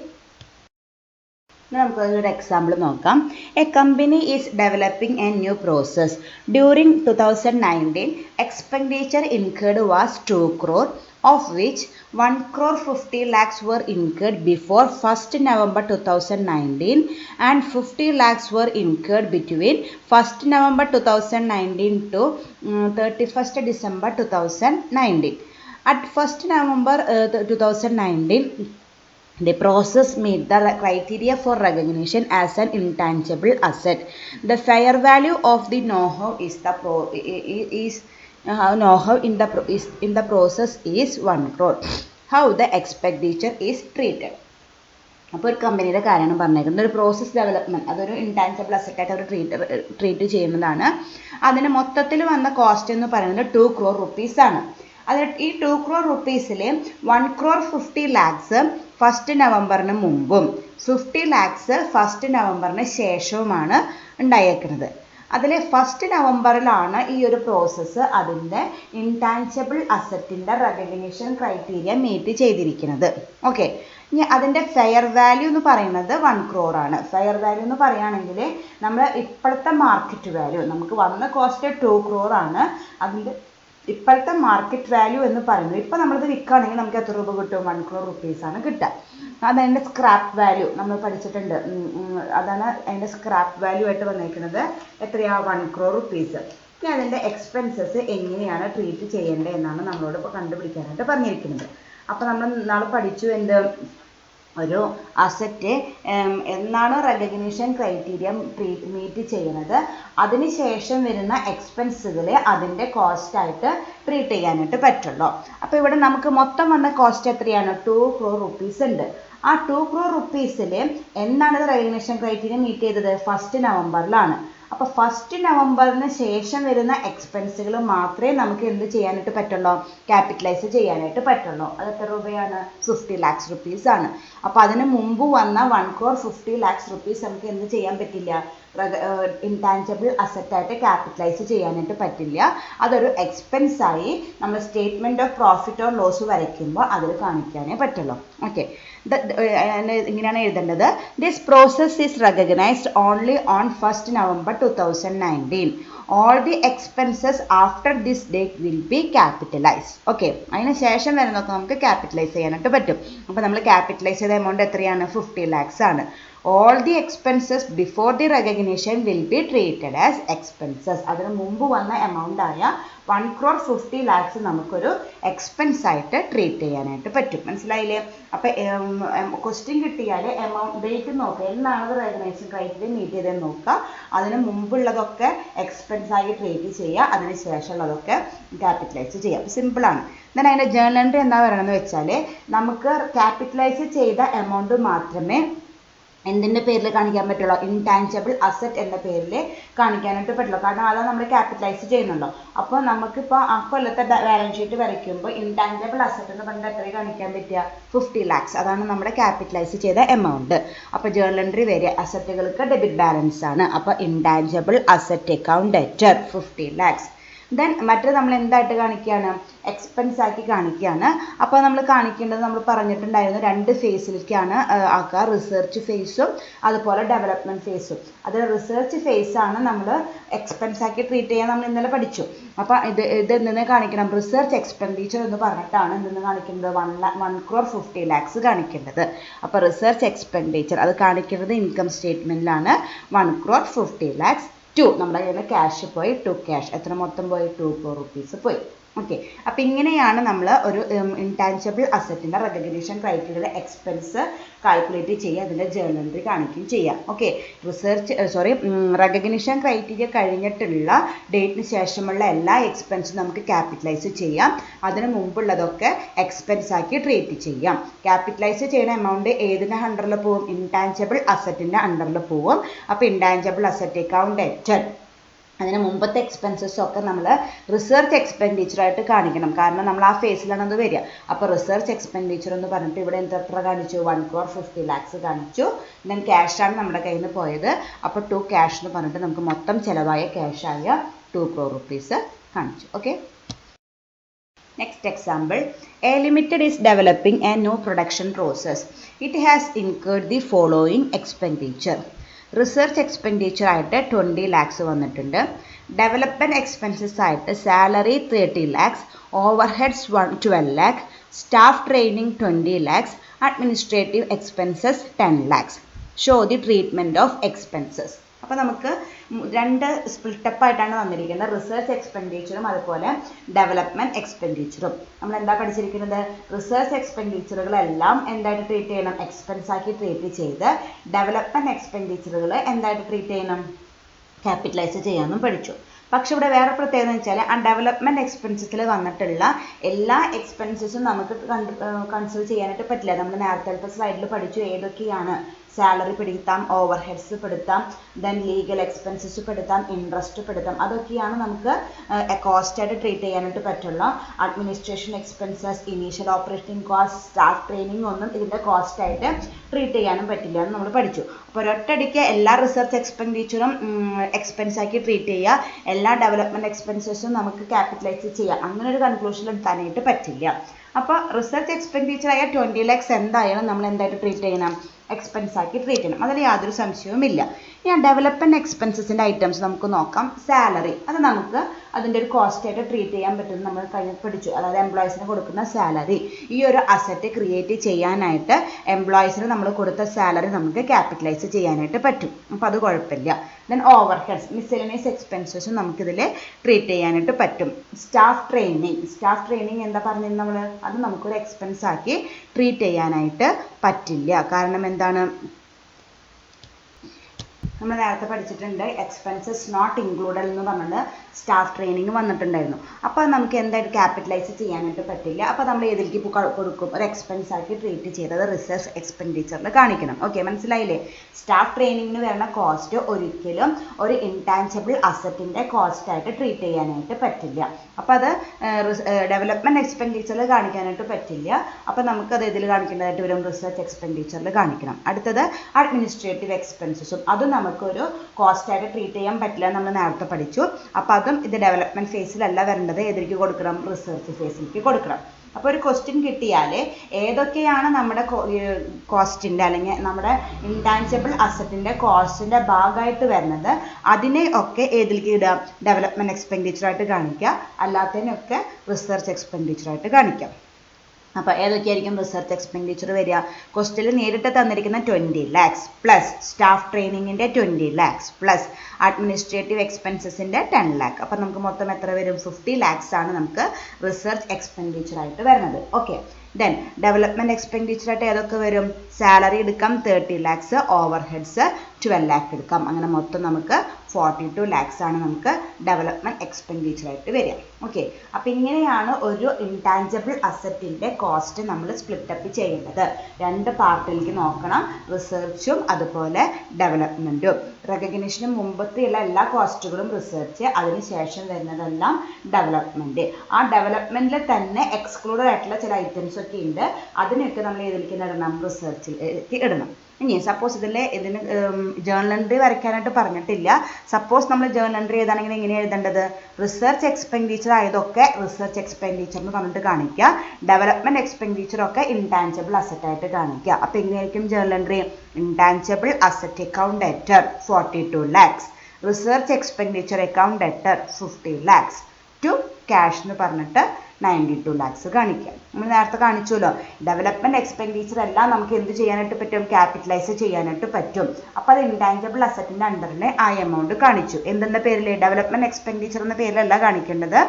നമുക്ക് ഒരു എക്സാമ്പിൾ നോക്കാം. A company is developing A new process. During 2019 expenditure incurred was 2 crore. of which 1 crore 50 lakhs were incurred before 1st November 2019 and 50 lakhs were incurred between 1st November 2019 to 31st December 2019. At 1st November 2019, the process met the criteria for recognition as an intangible asset. The fair value of the know-how in the process is 1 crore. How the expenditure is treated. അപ്പോൾ ഒരു കമ്പനിയുടെ കാര്യമാണ് പറഞ്ഞേക്കുന്നത്. ഒരു process development അതൊരു intangible അസറ്റായിട്ട് അവർ treat ചെയ്യുന്നതാണ്. അതിന് മൊത്തത്തിൽ വന്ന കോസ്റ്റ് എന്ന് പറയുന്നത് 2 crore rupees ആണ്. അതിൽ ഈ 2 crore rupeesൽ 1 crore 50 lakhs 1st നവംബറിന് മുമ്പും 50 lakhs 1st നവംബറിന് ശേഷവുമാണ് ഉണ്ടായേക്കുന്നത്. അതിൽ 1st നവംബറിലാണ് ഈ ഒരു പ്രോസസ്സ് അതിൻ്റെ ഇൻടാൻജിബിൾ അസറ്റിൻ്റെ റെക്കഗ്നിഷൻ ക്രൈറ്റീരിയ മീറ്റ് ചെയ്തിരിക്കുന്നത്. ഓക്കെ, ഇനി അതിൻ്റെ ഫെയർ വാല്യൂ എന്ന് പറയുന്നത് 1 crore ആണ്. ഫെയർ വാല്യൂ എന്ന് പറയുകയാണെങ്കിൽ നമ്മൾ ഇപ്പോഴത്തെ മാർക്കറ്റ് വാല്യൂ നമുക്ക് വന്ന കോസ്റ്റ് 2 crore ആണ്. അതിൻ്റെ ഇപ്പോഴത്തെ മാർക്കറ്റ് വാല്യൂ എന്ന് പറയുന്നത് ഇപ്പോൾ നമ്മളിത് വിൽക്കുകയാണെങ്കിൽ നമുക്ക് എത്ര രൂപ കിട്ടും? 1 crore rupees ആണ് കിട്ടുക. അതതിൻ്റെ സ്ക്രാപ്പ് വാല്യൂ നമ്മൾ പഠിച്ചിട്ടുണ്ട്. അതാണ് അതിൻ്റെ സ്ക്രാപ്പ് വാല്യൂ ആയിട്ട് വന്നിരിക്കുന്നത്. എത്രയാണ്? 1 crore rupees. ഇനി അതിൻ്റെ എക്സ്പെൻസസ് എങ്ങനെയാണ് ട്രീറ്റ് ചെയ്യേണ്ടത് എന്നാണ് നമ്മളോട് ഇപ്പോൾ കണ്ടുപിടിക്കാനായിട്ട് പറഞ്ഞിരിക്കുന്നത്. അപ്പോൾ നമ്മൾ നാളെ പഠിച്ചു എന്ത് ഒരു അസറ്റ് എന്നാണ് റെക്കഗ്നിഷൻ ക്രൈറ്റീരിയ മീറ്റ് ചെയ്യുന്നത് അതിന് ശേഷം വരുന്ന എക്സ്പെൻസുകളെ അതിൻ്റെ കോസ്റ്റായിട്ട് ട്രീറ്റ് ചെയ്യാനായിട്ട് പറ്റുള്ളൂ. അപ്പോൾ ഇവിടെ നമുക്ക് മൊത്തം വന്ന കോസ്റ്റ് എത്രയാണ്? 2 crore rupees ഉണ്ട്. ആ 2 crore rupeesൽ എന്നാണ് ഇത് റെക്കഗ്നിഷൻ ക്രൈറ്റീരിയ മീറ്റ് ചെയ്തത്? 1st നവംബറിലാണ്. അപ്പോൾ 1st നവംബറിന് ശേഷം വരുന്ന എക്സ്പെൻസുകൾ മാത്രമേ നമുക്ക് എന്ത് ചെയ്യാനായിട്ട് പറ്റുള്ളൂ? ക്യാപിറ്റലൈസ് ചെയ്യാനായിട്ട് പറ്റുള്ളൂ. അത് എത്ര രൂപയാണ്? 50 lakhs rupees ആണ്. അപ്പോൾ അതിന് മുമ്പ് വന്ന 1 crore 50 lakhs rupees നമുക്ക് എന്ത് ചെയ്യാൻ പറ്റില്ല? ഇൻടാൻജിബിൾ അസറ്റായിട്ട് ക്യാപിറ്റലൈസ് ചെയ്യാനായിട്ട് പറ്റില്ല. അതൊരു എക്സ്പെൻസായി നമ്മൾ statement of profit or loss വരയ്ക്കുമ്പോൾ അതിൽ കാണിക്കാനേ പറ്റുള്ളൂ. ഓക്കെ, ഇങ്ങനെയാണ് എഴുതേണ്ടത്. This process is recognised only on 1st November 2019. All the expenses after this date will be capitalized. Okay, അതിന് ശേഷം വരുന്നതൊക്കെ നമുക്ക് ക്യാപിറ്റലൈസ് ചെയ്യാനായിട്ട് പറ്റും. അപ്പോൾ നമ്മൾ ക്യാപിറ്റലൈസ് ചെയ്ത എമൗണ്ട് എത്രയാണ്? 50 lakhs ആണ്. All the expenses before the recognition will be treated as expenses. അതിന് മുമ്പ് വന്ന എമൗണ്ട് ആയ 1 crore 50 lakhs നമുക്കൊരു എക്സ്പെൻസ് ആയിട്ട് ട്രീറ്റ് ചെയ്യാനായിട്ട് പറ്റും. മനസ്സിലായില്ലേ? അപ്പോൾ ക്വസ്റ്റ്യൻ കിട്ടിയാൽ എമൗണ്ട് ഡേറ്റ് നോക്കുക, എന്നാണ് റെക്കഗ്നൈസേഷൻ ക്രൈറ്റീരിയ മീറ്റ് ചെയ്തതെന്ന് നോക്കുക. അതിന് മുമ്പുള്ളതൊക്കെ എക്സ്പെൻസ് ആയി ട്രീറ്റ് ചെയ്യുക, അതിന് ശേഷമുള്ളതൊക്കെ ക്യാപിറ്റലൈസ് ചെയ്യുക. സിമ്പിളാണ്. എന്നാൽ അതിൻ്റെ ജേർണൽ എൻട്രി എന്താ പറയണമെന്ന് വെച്ചാൽ നമുക്ക് ക്യാപിറ്റലൈസ് ചെയ്ത എമൗണ്ട് മാത്രമേ എന്തിൻ്റെ പേരിൽ കാണിക്കാൻ പറ്റുള്ളൂ? ഇൻടാൻജിബിൾ അസറ്റ് എന്ന പേരിൽ കാണിക്കാനായിട്ട് പറ്റുള്ളൂ. കാരണം അതാണ് നമ്മൾ ക്യാപിറ്റലൈസ് ചെയ്യുന്നുണ്ടോ. അപ്പോൾ നമുക്കിപ്പോൾ ആ കൊല്ലത്തെ ബാലൻസ് ഷീറ്റ് വരയ്ക്കുമ്പോൾ ഇൻടാൻജിബിൾ അസറ്റ് എന്ന് പറഞ്ഞാൽ എത്ര കാണിക്കാൻ പറ്റുക? 50 lakhs. അതാണ് നമ്മുടെ ക്യാപിറ്റലൈസ് ചെയ്ത എമൗണ്ട്. അപ്പോൾ ജേർണൽ എൻട്രി വരെ അസറ്റുകൾക്ക് ഡെബിറ്റ് ബാലൻസ് ആണ്. അപ്പോൾ intangible asset account debtor 50 lakhs. Then മറ്റേത് നമ്മൾ എന്തായിട്ട് കാണിക്കുകയാണ്? എക്സ്പെൻസ് ആക്കി കാണിക്കുകയാണ്. അപ്പോൾ നമ്മൾ കാണിക്കേണ്ടത് നമ്മൾ പറഞ്ഞിട്ടുണ്ടായിരുന്നു 2 ഫേസിലേക്കാണ് ആക്കുക. റിസർച്ച് ഫേസും അതുപോലെ ഡെവലപ്മെൻറ്റ് ഫേസും. അതിൽ റിസർച്ച് ഫേസാണ് നമ്മൾ എക്സ്പെൻസ് ആക്കി ട്രീറ്റ് ചെയ്യാൻ നമ്മൾ ഇന്നലെ പഠിച്ചു. അപ്പോൾ ഇത് എന്തെന്ന് കാണിക്കണം? റിസർച്ച് എക്സ്പെൻഡിച്ചർ എന്ന് പറഞ്ഞിട്ടാണ് എന്തെന്ന് കാണിക്കുന്നത്? 1 crore 50 lakhs കാണിക്കേണ്ടത്. അപ്പോൾ റിസർച്ച് എക്സ്പെൻഡിച്ചർ അത് കാണിക്കുന്നത് ഇൻകം സ്റ്റേറ്റ്മെൻറ്റിലാണ്. 1 crore 50 lakhs. 2 നമ്മുടെ കയ്യിൽ നിന്ന് ക്യാഷ് പോയി. 2 cash. എത്ര മൊത്തം പോയി? 2 crore rupees പോയി. ഓക്കെ, അപ്പോൾ ഇങ്ങനെയാണ് നമ്മൾ ഒരു ഇൻടാൻജിബിൾ അസറ്റിൻ്റെ റെക്കഗ്നിഷൻ ക്രൈറ്റീരിയയിലെ എക്സ്പെൻസ് കാൽക്കുലേറ്റ് ചെയ്യുക, അതിൻ്റെ ജേർണൽ എൻട്രി കാണിക്കുകയും ചെയ്യാം. ഓക്കെ, റെക്കഗ്നിഷൻ ക്രൈറ്റീരിയ കഴിഞ്ഞിട്ടുള്ള ഡേറ്റിന് ശേഷമുള്ള എല്ലാ എക്സ്പെൻസും നമുക്ക് ക്യാപിറ്റലൈസ് ചെയ്യാം. അതിന് മുമ്പുള്ളതൊക്കെ എക്സ്പെൻസ് ആക്കി ട്രീറ്റ് ചെയ്യാം. ക്യാപിറ്റലൈസ് ചെയ്യുന്ന എമൗണ്ട് ഏതിൻ്റെ അണ്ടറിൽ പോവും? ഇൻടാൻജിബിൾ അസറ്റിൻ്റെ അണ്ടറിൽ പോവും. അപ്പോൾ ഇൻടാൻജിബിൾ അസറ്റ് അക്കൗണ്ട് ഡെറ്റർ അതിന് മുമ്പത്തെ എക്സ്പെൻസസൊക്കെ നമ്മൾ റിസർച്ച് എക്സ്പെൻഡിച്ചറായിട്ട് കാണിക്കണം. കാരണം നമ്മൾ ആ ഫേസിലാണ് അത് വരിക. അപ്പോൾ റിസർച്ച് എക്സ്പെൻഡിച്ചർ എന്ന് പറഞ്ഞിട്ട് ഇവിടെ എത്ര കാണിച്ചു? 1 crore 50 lakhs കാണിച്ചു. ദെൻ ക്യാഷാണ് നമ്മുടെ കയ്യിൽ നിന്ന് പോയത്. അപ്പോൾ 2 cash എന്ന് പറഞ്ഞിട്ട് നമുക്ക് മൊത്തം ചിലവായ ക്യാഷായ 2 crore rupees കാണിച്ചു. Okay, next example. A limited is developing A new production process. It has incurred the following expenditure. Research expenditure ആയിട്ട് 20 lakhs വന്നിട്ടുണ്ട്. ഡെവലപ്മെൻറ്റ് എക്സ്പെൻസസ് ആയിട്ട് salary 30 lakhs, overheads 12 lakh, staff training 20 lakhs, administrative expenses 10 lakhs. Show the treatment of expenses. അപ്പോൾ നമുക്ക് രണ്ട് split-up ആയിട്ടാണ് വന്നിരിക്കുന്നത്, research എക്സ്പെൻഡിച്ചറും അതുപോലെ development എക്സ്പെൻഡിച്ചറും. നമ്മൾ എന്താ പഠിച്ചിരിക്കുന്നത്? റിസർച്ച് എക്സ്പെൻഡിച്ചറുകളെല്ലാം എന്തായിട്ട് ട്രീറ്റ് ചെയ്യണം? എക്സ്പെൻസ് ആക്കി ട്രീറ്റ് ചെയ്ത് ഡെവലപ്മെൻറ്റ് എക്സ്പെൻഡിച്ചറുകൾ എന്തായിട്ട് ട്രീറ്റ് ചെയ്യണം? ക്യാപിറ്റലൈസ് ചെയ്യാമെന്നും പഠിച്ചു. പക്ഷെ ഇവിടെ വേറെ പ്രത്യേകത എന്ന് വെച്ചാൽ ആ ഡെവലപ്മെൻറ്റ് എക്സ്പെൻസസിൽ വന്നിട്ടുള്ള എല്ലാ എക്സ്പെൻസസും നമുക്ക് കൺസിഡർ ചെയ്യാനായിട്ട് പറ്റില്ല. നമ്മൾ നേരത്തെ സ്ലൈഡിൽ പഠിച്ചു ഏതൊക്കെയാണ്. സാലറി പെടുത്താം, ഓവർ ഹെഡ്സ് പെടുത്താം, ദെൻ ലീഗൽ എക്സ്പെൻസസ് പെടുത്താം, ഇൻട്രസ്റ്റ് പെടുത്താം. അതൊക്കെയാണ് നമുക്ക് കോസ്റ്റായിട്ട് ട്രീറ്റ് ചെയ്യാനായിട്ട് പറ്റുള്ളൂ. Administration expenses, initial operating cost, staff training ഒന്നും ഇതിൻ്റെ കോസ്റ്റായിട്ട് ട്രീറ്റ് ചെയ്യാനും പറ്റില്ല എന്ന് നമ്മൾ പഠിച്ചു. അപ്പോൾ ഒരൊറ്റയടിക്ക് എല്ലാ റിസർച്ച് എക്സ്പെൻഡിച്ചറും എക്സ്പെൻസ് ആക്കി ട്രീറ്റ് ചെയ്യുക, എല്ലാ ഡെവലപ്മെൻറ്റ് എക്സ്പെൻസസും നമുക്ക് ക്യാപിറ്റലൈസ് ചെയ്യാം, അങ്ങനെ ഒരു കൺക്ലൂഷൻ എടുക്കാനായിട്ട് പറ്റില്ല. അപ്പോൾ റിസർച്ച് എക്സ്പെൻഡിച്ചറായ 20 lakhs എന്തായാലും നമ്മൾ എന്തായിട്ട് ട്രീറ്റ് ചെയ്യണം? എക്സ്പെൻസ് ആക്കി ട്രീറ്റ് ചെയ്യണം. അതിൽ യാതൊരു സംശയവുമില്ല. ഇനി ഡെവലപ്മെൻറ്റ് എക്സ്പെൻസസിൻ്റെ ഐറ്റംസ് നമുക്ക് നോക്കാം. സാലറി, അത് നമുക്ക് അതിൻ്റെ ഒരു കോസ്റ്റായിട്ട് ട്രീറ്റ് ചെയ്യാൻ പറ്റുമെന്ന് നമ്മൾ കഴിഞ്ഞ് പഠിച്ചു. അതായത് എംപ്ലോയീസിന് കൊടുക്കുന്ന സാലറി. ഈ ഒരു അസറ്റ് ക്രിയേറ്റ് ചെയ്യാനായിട്ട് എംപ്ലോയീസിന് നമ്മൾ കൊടുത്ത സാലറി നമുക്ക് ക്യാപിറ്റലൈസ് ചെയ്യാനായിട്ട് പറ്റും. അപ്പോൾ അത് കുഴപ്പമില്ല. ദെൻ ഓവർ ഹെഡ്സ്, മിസ്സെലേനിയസ് എക്സ്പെൻസസും നമുക്കിതിൽ ട്രീറ്റ് ചെയ്യാനായിട്ട് പറ്റും. സ്റ്റാഫ് ട്രെയിനിങ് എന്താ പറഞ്ഞത് നമ്മൾ? അത് നമുക്കൊരു എക്സ്പെൻസ് ആക്കി ട്രീറ്റ് ചെയ്യാനായിട്ട് പറ്റില്ല. കാരണം എന്താണ്? നമ്മൾ നേരത്തെ പഠിച്ചിട്ടുണ്ട് എക്സ്പെൻസസ് നോട്ട് ഇൻക്ലൂഡഡ് എന്ന് പറഞ്ഞത് സ്റ്റാഫ് ട്രെയിനിങ് വന്നിട്ടുണ്ടായിരുന്നു. അപ്പോൾ നമുക്ക് എന്തായിട്ട് ക്യാപിറ്റലൈസ് ചെയ്യാനായിട്ട് പറ്റില്ല. അപ്പോൾ നമ്മൾ ഏതിലേക്ക് കൊടുക്കും? ഒരു എക്സ്പെൻസ് ആക്കി ട്രീറ്റ് ചെയ്തത് റിസർച്ച് എക്സ്പെൻഡിച്ചറിൽ കാണിക്കണം. ഓക്കെ, മനസ്സിലായില്ലേ? സ്റ്റാഫ് ട്രെയിനിങ്ങിന് വരുന്ന കോസ്റ്റ് ഒരിക്കലും ഒരു ഇൻടാഞ്ചിബിൾ അസറ്റിൻ്റെ കോസ്റ്റായിട്ട് ട്രീറ്റ് ചെയ്യാനായിട്ട് പറ്റില്ല. അപ്പോൾ അത് ഡെവലപ്മെൻറ്റ് എക്സ്പെൻഡിച്ചറിൽ കാണിക്കാനായിട്ട് പറ്റില്ല. അപ്പോൾ നമുക്കത് ഇതിൽ കാണിക്കേണ്ടതായിട്ട് വരും, റിസർച്ച് എക്സ്പെൻഡിച്ചറിൽ കാണിക്കണം. അടുത്തത് അഡ്മിനിസ്ട്രേറ്റീവ് എക്സ്പെൻസസും അതും നമുക്കൊരു കോസ്റ്റായിട്ട് ട്രീറ്റ് ചെയ്യാൻ പറ്റില്ല, നമ്മൾ നേരത്തെ പഠിച്ചു. അപ്പോൾ അതും ഇത് ഡെവലപ്മെൻറ്റ് ഫേസിലല്ല വരേണ്ടത്, ഏതിലേക്ക് കൊടുക്കണം? റിസർച്ച് ഫേസിലേക്ക് കൊടുക്കണം. അപ്പോൾ ഒരു ക്വസ്റ്റ്യൻ കിട്ടിയാൽ ഏതൊക്കെയാണ് നമ്മുടെ കോസ്റ്റിൻ്റെ അല്ലെങ്കിൽ നമ്മുടെ ഇൻടാഞ്ചിബിൾ അസറ്റിൻ്റെ കോസ്റ്റിൻ്റെ ഭാഗമായിട്ട് വരുന്നത്, അതിനെ ഒക്കെ ഏതിലേക്ക് ഇടുക? ഡെവലപ്മെൻറ്റ് എക്സ്പെൻഡിച്ചറായിട്ട് കാണിക്കുക, അല്ലാത്തതിനൊക്കെ റിസർച്ച് എക്സ്പെൻഡിച്ചറായിട്ട് കാണിക്കാം. അപ്പോൾ ഏതൊക്കെയായിരിക്കും റിസർച്ച് എക്സ്പെൻഡിച്ചർ വരിക? ക്വസ്റ്റ്യനിൽ നേരിട്ട് തന്നിരിക്കുന്ന 20 lakhs പ്ലസ് സ്റ്റാഫ് ട്രെയിനിങ്ങിൻ്റെ 20 lakhs പ്ലസ് അഡ്മിനിസ്ട്രേറ്റീവ് എക്സ്പെൻസസിൻ്റെ 10 lakh. അപ്പോൾ നമുക്ക് മൊത്തം എത്ര വരും? 50 lakhs ആണ് നമുക്ക് റിസർച്ച് എക്സ്പെൻഡിച്ചറായിട്ട് വരുന്നത്. ഓക്കെ, ദെൻ ഡെവലപ്മെൻറ്റ് എക്സ്പെൻഡിച്ചറായിട്ട് ഏതൊക്കെ വരും? സാലറി എടുക്കാം 30 lakhs, ഓവർ ഹെഡ്സ് 12 lakh എടുക്കാം. അങ്ങനെ മൊത്തം നമുക്ക് 42 lakhs ആണ് നമുക്ക് ഡെവലപ്മെൻറ്റ് എക്സ്പെൻഡിച്ചറായിട്ട് വരിക. ഓക്കെ, അപ്പോൾ ഇങ്ങനെയാണ് ഒരു ഇൻടാഞ്ചിബിൾ അസറ്റിൻ്റെ കോസ്റ്റ് നമ്മൾ സ്പ്ലിറ്റപ്പ് ചെയ്യേണ്ടത്. രണ്ട് പാർട്ടിലേക്ക് നോക്കണം, റിസർച്ചും അതുപോലെ ഡെവലപ്മെൻറ്റും. റെക്കഗ്നിഷന് മുമ്പത്തെയുള്ള എല്ലാ കോസ്റ്റുകളും റിസർച്ച്, അതിനുശേഷം വരുന്നതെല്ലാം ഡെവലപ്മെൻറ്റ്. ആ ഡെവലപ്മെൻറ്റിൽ തന്നെ എക്സ്ക്ലൂഡഡ് ആയിട്ടുള്ള ചില ഐറ്റംസ് ഒക്കെ ഉണ്ട്, അതിനൊക്കെ നമ്മൾ ഏതിലേക്ക് ഇടണം? റിസർച്ചിലേക്ക് ഇടണം. ഇനി സപ്പോസ് ഇതിന് ജേർണൽ എൻട്രി വരയ്ക്കാനായിട്ട് പറഞ്ഞിട്ടില്ല. സപ്പോസ് നമ്മൾ ജേർണൽ എൻട്രി എഴുതാണെങ്കിൽ എങ്ങനെ എഴുതേണ്ടത്? റിസർച്ച് എക്സ്പെൻഡിച്ചർ ആയതൊക്കെ റിസർച്ച് എക്സ്പെൻഡിച്ചർ എന്ന് പറഞ്ഞിട്ട് കാണിക്കുക, ഡെവലപ്മെൻറ്റ് എക്സ്പെൻഡിച്ചറൊക്കെ ഇൻടാഞ്ചിബിൾ അസറ്റായിട്ട് കാണിക്കുക. അപ്പോൾ എങ്ങനെയായിരിക്കും journal entry? Intangible asset account debtor 42 lakhs, research expenditure account debtor 50 lakhs to cash എന്ന് പറഞ്ഞിട്ട് 92 lakhs കാണിക്കാം. നമ്മൾ നേരത്തെ കാണിച്ചല്ലോ, ഡെവലപ്മെൻറ്റ് എക്സ്പെൻഡിച്ചർ എല്ലാം നമുക്ക് എന്ത് ചെയ്യാനായിട്ട് പറ്റും? ക്യാപിറ്റലൈസ് ചെയ്യാനായിട്ട് പറ്റും. അപ്പോൾ അത് ഇൻടാഞ്ചിബിൾ അസറ്റിൻ്റെ അണ്ടറിൽ ആ എമൗണ്ട് കാണിച്ചു. എന്തെന്ന പേരിൽ? ഡെവലപ്മെൻറ്റ് എക്സ്പെൻഡിച്ചർ എന്ന പേരിലല്ല കാണിക്കേണ്ടത്,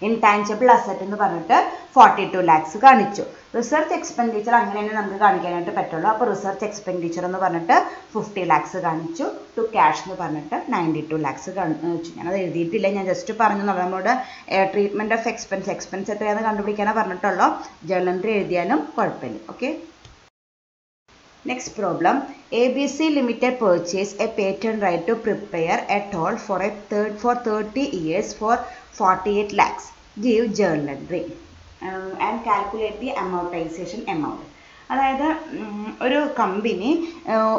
ഇൻടാഞ്ചിബിൾ അസറ്റ് എന്ന് പറഞ്ഞിട്ട് 42 lakhs കാണിച്ചു. റിസർച്ച് എക്സ്പെൻഡിച്ചർ അങ്ങനെ തന്നെ നമുക്ക് കാണിക്കാനായിട്ട് പറ്റുള്ളൂ. അപ്പോൾ റിസർച്ച് എക്സ്പെൻഡിച്ചർ എന്ന് പറഞ്ഞിട്ട് 50 lakhs കാണിച്ചു, ടു ക്യാഷ് എന്ന് പറഞ്ഞിട്ട് 92 lakhs കാണിച്ചു. ഞാനത് എഴുതിയിട്ടില്ല, ഞാൻ ജസ്റ്റ് പറഞ്ഞു. നമ്മളോട് ട്രീറ്റ്മെൻറ്റ് ഓഫ് എക്സ്പെൻസ് എത്രയാണെന്ന് കണ്ടുപിടിക്കാനാണ് പറഞ്ഞിട്ടുള്ളൂ. ജേർണൽ എൻട്രി എഴുതിയാലും കുഴപ്പമില്ല. Okay, next problem. ABC Limited purchase a patent right to prepare a toll for 30 years for 48 lakhs. Give journal entry and calculate the amortization amount. അതായത് ഒരു company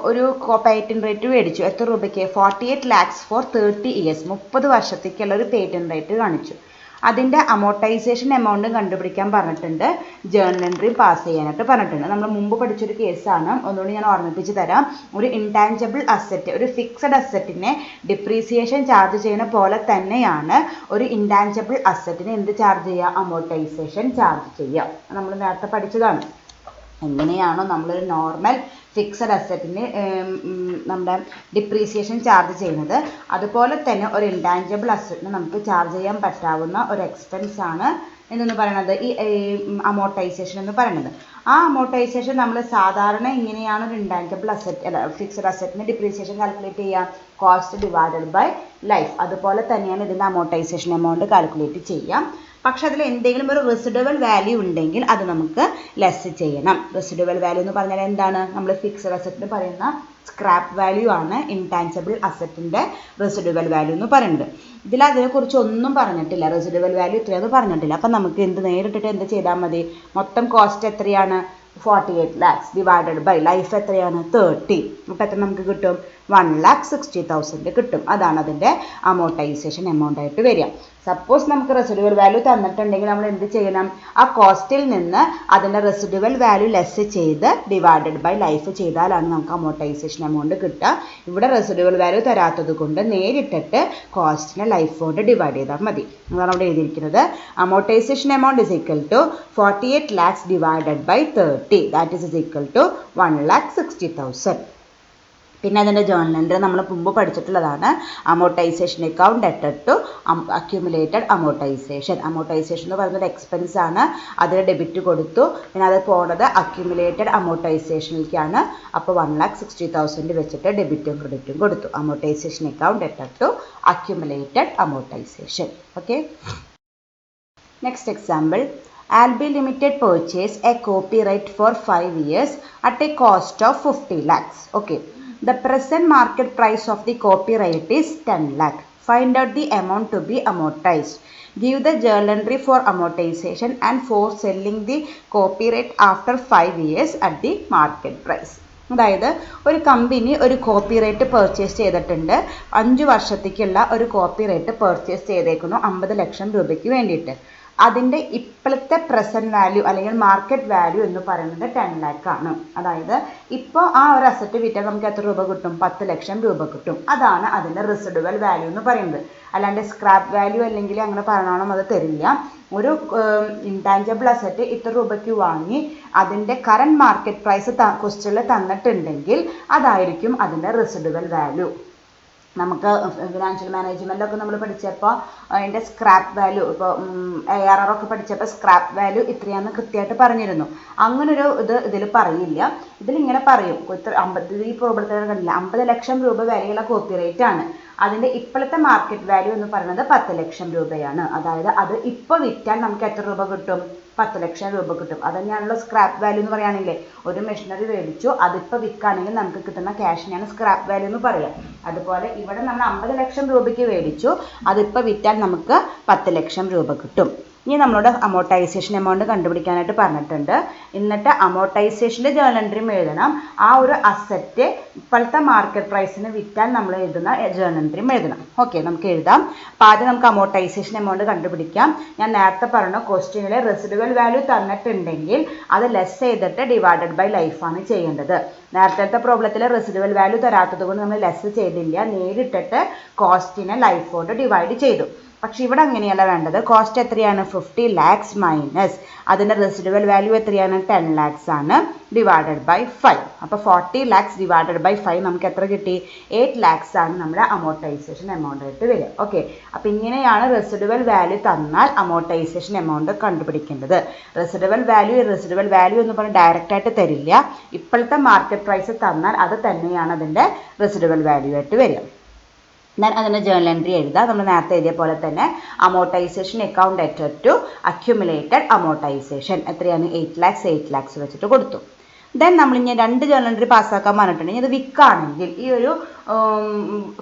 ഒരു patent right മേടിച്ചു. എത്ര രൂപയ്ക്ക്? 48 lakhs for 30 years, 30 വർഷത്തേക്കുള്ള ഒരു patent right കാണിച്ചു. അതിൻ്റെ അമോർട്ടൈസേഷൻ എമൗണ്ട് കണ്ടുപിടിക്കാൻ പറഞ്ഞിട്ടുണ്ട്, ജേർണൽ എൻട്രി പാസ് ചെയ്യാനായിട്ട് പറഞ്ഞിട്ടുണ്ട്. നമ്മൾ മുമ്പ് പഠിച്ചൊരു കേസാണ്, ഒന്നുകൂടി ഞാൻ ഓർമ്മിപ്പിച്ച് തരാം. ഒരു ഇൻടാഞ്ചിബിൾ അസറ്റ്, ഒരു ഫിക്സഡ് അസറ്റിനെ ഡിപ്രീസിയേഷൻ ചാർജ് ചെയ്യുന്ന പോലെ തന്നെയാണ് ഒരു ഇൻടാഞ്ചിബിൾ അസറ്റിനെ എന്ത് ചാർജ് ചെയ്യുക, അമോർട്ടൈസേഷൻ ചാർജ് ചെയ്യുക. നമ്മൾ നേരത്തെ പഠിച്ചതാണ്. എങ്ങനെയാണോ നമ്മളൊരു നോർമൽ ഫിക്സഡ് അസറ്റിന് നമ്മുടെ ഡിപ്രീസിയേഷൻ ചാർജ് ചെയ്യുന്നത്, അതുപോലെ തന്നെ ഒരു ഇൻടാഞ്ചിബിൾ അസറ്റിന് നമുക്ക് ചാർജ് ചെയ്യാൻ പറ്റാവുന്ന ഒരു എക്സ്പെൻസ് ആണ് എന്തെന്ന് പറയുന്നത്, ഈ അമോർട്ടൈസേഷൻ എന്ന് പറയുന്നത്. ആ അമോർട്ടൈസേഷൻ നമ്മൾ സാധാരണ ഇങ്ങനെയാണ് ഒരു ഇൻടാഞ്ചിബിൾ അസറ്റ് അല്ല ഫിക്സഡ് അസറ്റിന് ഡിപ്രീസിയേഷൻ കാൽക്കുലേറ്റ് ചെയ്യുക, കോസ്റ്റ് ഡിവൈഡഡ് ബൈ ലൈഫ്. അതുപോലെ തന്നെയാണ് ഇതിൻ്റെ അമോർട്ടൈസേഷൻ എമൗണ്ട് കാൽക്കുലേറ്റ് ചെയ്യാം. പക്ഷെ അതിൽ എന്തെങ്കിലും ഒരു റെസിഡുവൽ വാല്യൂ ഉണ്ടെങ്കിൽ അത് നമുക്ക് ലെസ് ചെയ്യണം. റെസിഡുവൽ വാല്യൂ എന്ന് പറഞ്ഞാൽ എന്താണ്, നമ്മൾ ഫിക്സഡ് അസറ്റിന് പറയുന്ന സ്ക്രാപ്പ് വാല്യൂ ആണ് ഇൻടാഞ്ചിബിൾ അസറ്റിൻ്റെ റെസിഡുവൽ വാല്യൂ എന്ന് പറയുന്നത്. ഇതിൽ അതിനെക്കുറിച്ച് ഒന്നും പറഞ്ഞിട്ടില്ല, റെസിഡുവൽ വാല്യൂ ഇത്രയൊന്നും പറഞ്ഞിട്ടില്ല. അപ്പം നമുക്ക് നേരിട്ടിട്ട് എന്ത് ചെയ്താൽ മതി, മൊത്തം കോസ്റ്റ് എത്രയാണ്, 48 lakhs ഡിവൈഡഡ് ബൈ ലൈഫ് എത്രയാണ്, 30. അപ്പോൾ എത്ര നമുക്ക് കിട്ടും, 1,60,000 കിട്ടും. അതാണ് അതിൻ്റെ അമോർട്ടൈസേഷൻ എമൗണ്ട് ആയിട്ട് വരിക. സപ്പോസ് നമുക്ക് റെസിഡുവൽ വാല്യൂ തന്നിട്ടുണ്ടെങ്കിൽ നമ്മൾ എന്ത് ചെയ്യണം, ആ കോസ്റ്റിൽ നിന്ന് അതിൻ്റെ റെസിഡുവൽ വാല്യൂ ലെസ് ചെയ്ത് ഡിവൈഡഡ് ബൈ ലൈഫ് ചെയ്താലാണ് നമുക്ക് അമോർട്ടൈസേഷൻ എമൗണ്ട് കിട്ടുക. ഇവിടെ റെസിഡുവൽ വാല്യൂ തരാത്തത് കൊണ്ട് നേരിട്ടിട്ട് കോസ്റ്റിനെ ലൈഫ് കൊണ്ട് ഡിവൈഡ് ചെയ്താൽ മതി. അതാണ് അവിടെ എഴുതിയിരിക്കുന്നത്. Amortisation amount is equal to 48 lakhs divided by 30, that is equal to 1,60,000. പിന്നെ അതിൻ്റെ ജേർണൽ എൻട്രി നമ്മൾ മുമ്പ് പഠിച്ചിട്ടുള്ളതാണ്. അമോർട്ടൈസേഷൻ അക്കൗണ്ട് ഡെറ്റഡ് ടു അക്യുമുലേറ്റഡ് അമോർട്ടൈസേഷൻ. അമോർട്ടൈസേഷൻ എന്ന് പറയുന്നത് എക്സ്പെൻസ് ആണ്, അതിന് ഡെബിറ്റ് കൊടുത്തു, പിന്നെ അത് പോണത് അക്യുമുലേറ്റഡ് അമോർട്ടൈസേഷനിലേക്കാണ്. അപ്പോൾ 1,60,000 വെച്ചിട്ട് ഡെബിറ്റും ക്രെഡിറ്റും കൊടുത്തു. അമോർട്ടൈസേഷൻ അക്കൗണ്ട് ഡെറ്റഡ് to accumulated amortisation. Okay, next example. Albi Limited purchase a copyright for 5 years at a cost of 50 lakhs. Okay. The present market price of the copyright is 10 lakh. Find out the amount to be amortized. Give the journal entry for amortization and for selling the copyright after 5 years at the market price. അതായത് ഒരു company ഒരു copyright purchase ചെയ്തിട്ടുണ്ട്, 5 വർഷത്തേക്കുള്ള ഒരു copyright purchase ചെയ്തേക്കുന്നു 50 ലക്ഷം രൂപയ്ക്ക് വേണ്ടിയിട്ട്. അതിൻ്റെ ഇപ്പോഴത്തെ പ്രസൻറ്റ് വാല്യൂ അല്ലെങ്കിൽ മാർക്കറ്റ് വാല്യൂ എന്ന് പറയുന്നത് 10 lakh ആണ്. അതായത് ഇപ്പോൾ ആ ഒരു അസറ്റ് വിറ്റാൽ നമുക്ക് എത്ര രൂപ കിട്ടും, 10 ലക്ഷം രൂപ കിട്ടും. അതാണ് അതിൻ്റെ റെസിഡുവൽ വാല്യൂ എന്ന് പറയുന്നത്. അല്ലാണ്ട് സ്ക്രാപ്പ് വാല്യൂ അല്ലെങ്കിൽ അങ്ങനെ പറയണം അത് തരില്ല. ഒരു ഇൻടാഞ്ചിബിൾ അസറ്റ് ഇത്ര രൂപയ്ക്ക് വാങ്ങി അതിൻ്റെ കറണ്ട് മാർക്കറ്റ് പ്രൈസ് ക്വസ്റ്റ്യനിൽ തന്നിട്ടുണ്ടെങ്കിൽ അതായിരിക്കും അതിൻ്റെ റെസിഡുവൽ വാല്യൂ. നമുക്ക് ഫിനാൻഷ്യൽ മാനേജ്മെൻറ്റൊക്കെ നമ്മൾ പഠിച്ചപ്പോൾ അതിൻ്റെ സ്ക്രാപ്പ് വാല്യൂ, ഇപ്പോൾ ARR ഒക്കെ പഠിച്ചപ്പോൾ സ്ക്രാപ്പ് വാല്യൂ ഇത്രയാണെന്ന് കൃത്യമായിട്ട് പറഞ്ഞിരുന്നു. അങ്ങനൊരു ഇതിൽ പറയില്ല. ഇതിലിങ്ങനെ പറയും, ഈ പ്രോബ്ലത്തിൽ കണ്ടില്ല, 50 ലക്ഷം രൂപ വിലയുള്ള കോപ്പിറൈറ്റ് ആണ്, അതിൻ്റെ ഇപ്പോഴത്തെ മാർക്കറ്റ് വാല്യൂ എന്ന് പറയുന്നത് 10 ലക്ഷം രൂപയാണ്. അതായത് അത് ഇപ്പോൾ വിറ്റാൽ നമുക്ക് എത്ര രൂപ കിട്ടും, 10 ലക്ഷം രൂപ കിട്ടും. അത് തന്നെയാണല്ലോ സ്ക്രാപ്പ് വാല്യൂ എന്ന് പറയുകയാണെങ്കിൽ. ഒരു മെഷീനറി മേടിച്ചു, അതിപ്പോൾ വിൽക്കുകയാണെങ്കിൽ നമുക്ക് കിട്ടുന്ന ക്യാഷിനെയാണ് സ്ക്രാപ്പ് വാല്യൂ എന്ന് പറയുക. അതുപോലെ ഇവിടെ നമ്മൾ 50 ലക്ഷം രൂപയ്ക്ക് മേടിച്ചു, അതിപ്പോൾ വിറ്റാൽ നമുക്ക് 10 ലക്ഷം രൂപ കിട്ടും. ഇനി നമ്മളോട് അമോർട്ടൈസേഷൻ എമൗണ്ട് കണ്ടുപിടിക്കാനായിട്ട് പറഞ്ഞിട്ടുണ്ട്. എന്നിട്ട് അമോർട്ടൈസേഷൻ്റെ ജേർണൽ എൻട്രിയും എഴുതണം. ആ ഒരു അസറ്റ് ഇപ്പോഴത്തെ മാർക്കറ്റ് പ്രൈസിന് വിറ്റാൽ നമ്മൾ എഴുതുന്ന ജേർണൽ എൻട്രിയും എഴുതണം. ഓക്കെ, നമുക്ക് എഴുതാം. അപ്പോൾ ആദ്യം നമുക്ക് അമോർട്ടൈസേഷൻ എമൗണ്ട് കണ്ടുപിടിക്കാം. ഞാൻ നേരത്തെ പറഞ്ഞ ക്വസ്റ്റ്യനിൽ റെസിഡുവൽ വാല്യൂ തന്നിട്ടുണ്ടെങ്കിൽ അത് ലെസ് ചെയ്തിട്ട് ഡിവൈഡഡ് ബൈ ലൈഫാണ് ചെയ്യേണ്ടത്. നേരത്തെ പ്രോബ്ലത്തിൽ റെസിഡുവൽ വാല്യൂ തരാത്തത് കൊണ്ട് നമ്മൾ ലെസ് ചെയ്തില്ല, നേരിട്ടിട്ട് കോസ്റ്റിനെ ലൈഫ് കൊണ്ട് ഡിവൈഡ് ചെയ്തു. പക്ഷെ ഇവിടെ അങ്ങനെയല്ല വേണ്ടത്. കോസ്റ്റ് എത്രയാണ്, 50 lakhs മൈനസ് അതിൻ്റെ റെസിഡുവൽ വാല്യൂ എത്രയാണ്, 10 lakhs ആണ്, ഡിവൈഡഡ് ബൈ 5. അപ്പോൾ 40 lakhs ഡിവൈഡഡ് ബൈ 5 നമുക്ക് എത്ര കിട്ടി, 8 lakhs ആണ് നമ്മുടെ അമോർട്ടൈസേഷൻ എമൗണ്ട് ആയിട്ട് വരിക. ഓക്കെ, അപ്പോൾ ഇങ്ങനെയാണ് റെസിഡുവൽ വാല്യൂ തന്നാൽ അമോർട്ടൈസേഷൻ എമൗണ്ട് കണ്ടുപിടിക്കേണ്ടത്. റെസിഡുവൽ വാല്യൂ എന്ന് പറഞ്ഞാൽ ഡയറക്റ്റ് ആയിട്ട് തരില്ല. ഇപ്പോഴത്തെ മാർക്കറ്റ് പ്രൈസ് തന്നാൽ അത് തന്നെയാണ് അതിൻ്റെ റെസിഡുവൽ വാല്യൂ ആയിട്ട് വരിക. ഞാൻ അതിൻ്റെ ജേർണൽ എൻട്രി എഴുതാം. നമ്മൾ നേരത്തെ എഴുതിയ പോലെ തന്നെ അമോർട്ടൈസേഷൻ അക്കൗണ്ട് ഡെറ്റഡ് ടു അക്യുമുലേറ്റഡ് അമോർട്ടൈസേഷൻ എത്രയാണ്, 8 lakhs വെച്ചിട്ട് കൊടുത്തു. ദെൻ നമ്മളിങ്ങനെ 2 ജേർണൽ എൻട്രി പാസ്സാക്കാൻ പറഞ്ഞിട്ടുണ്ടെങ്കിൽ ഇത് വിൽക്കുകയാണെങ്കിൽ ഈ ഒരു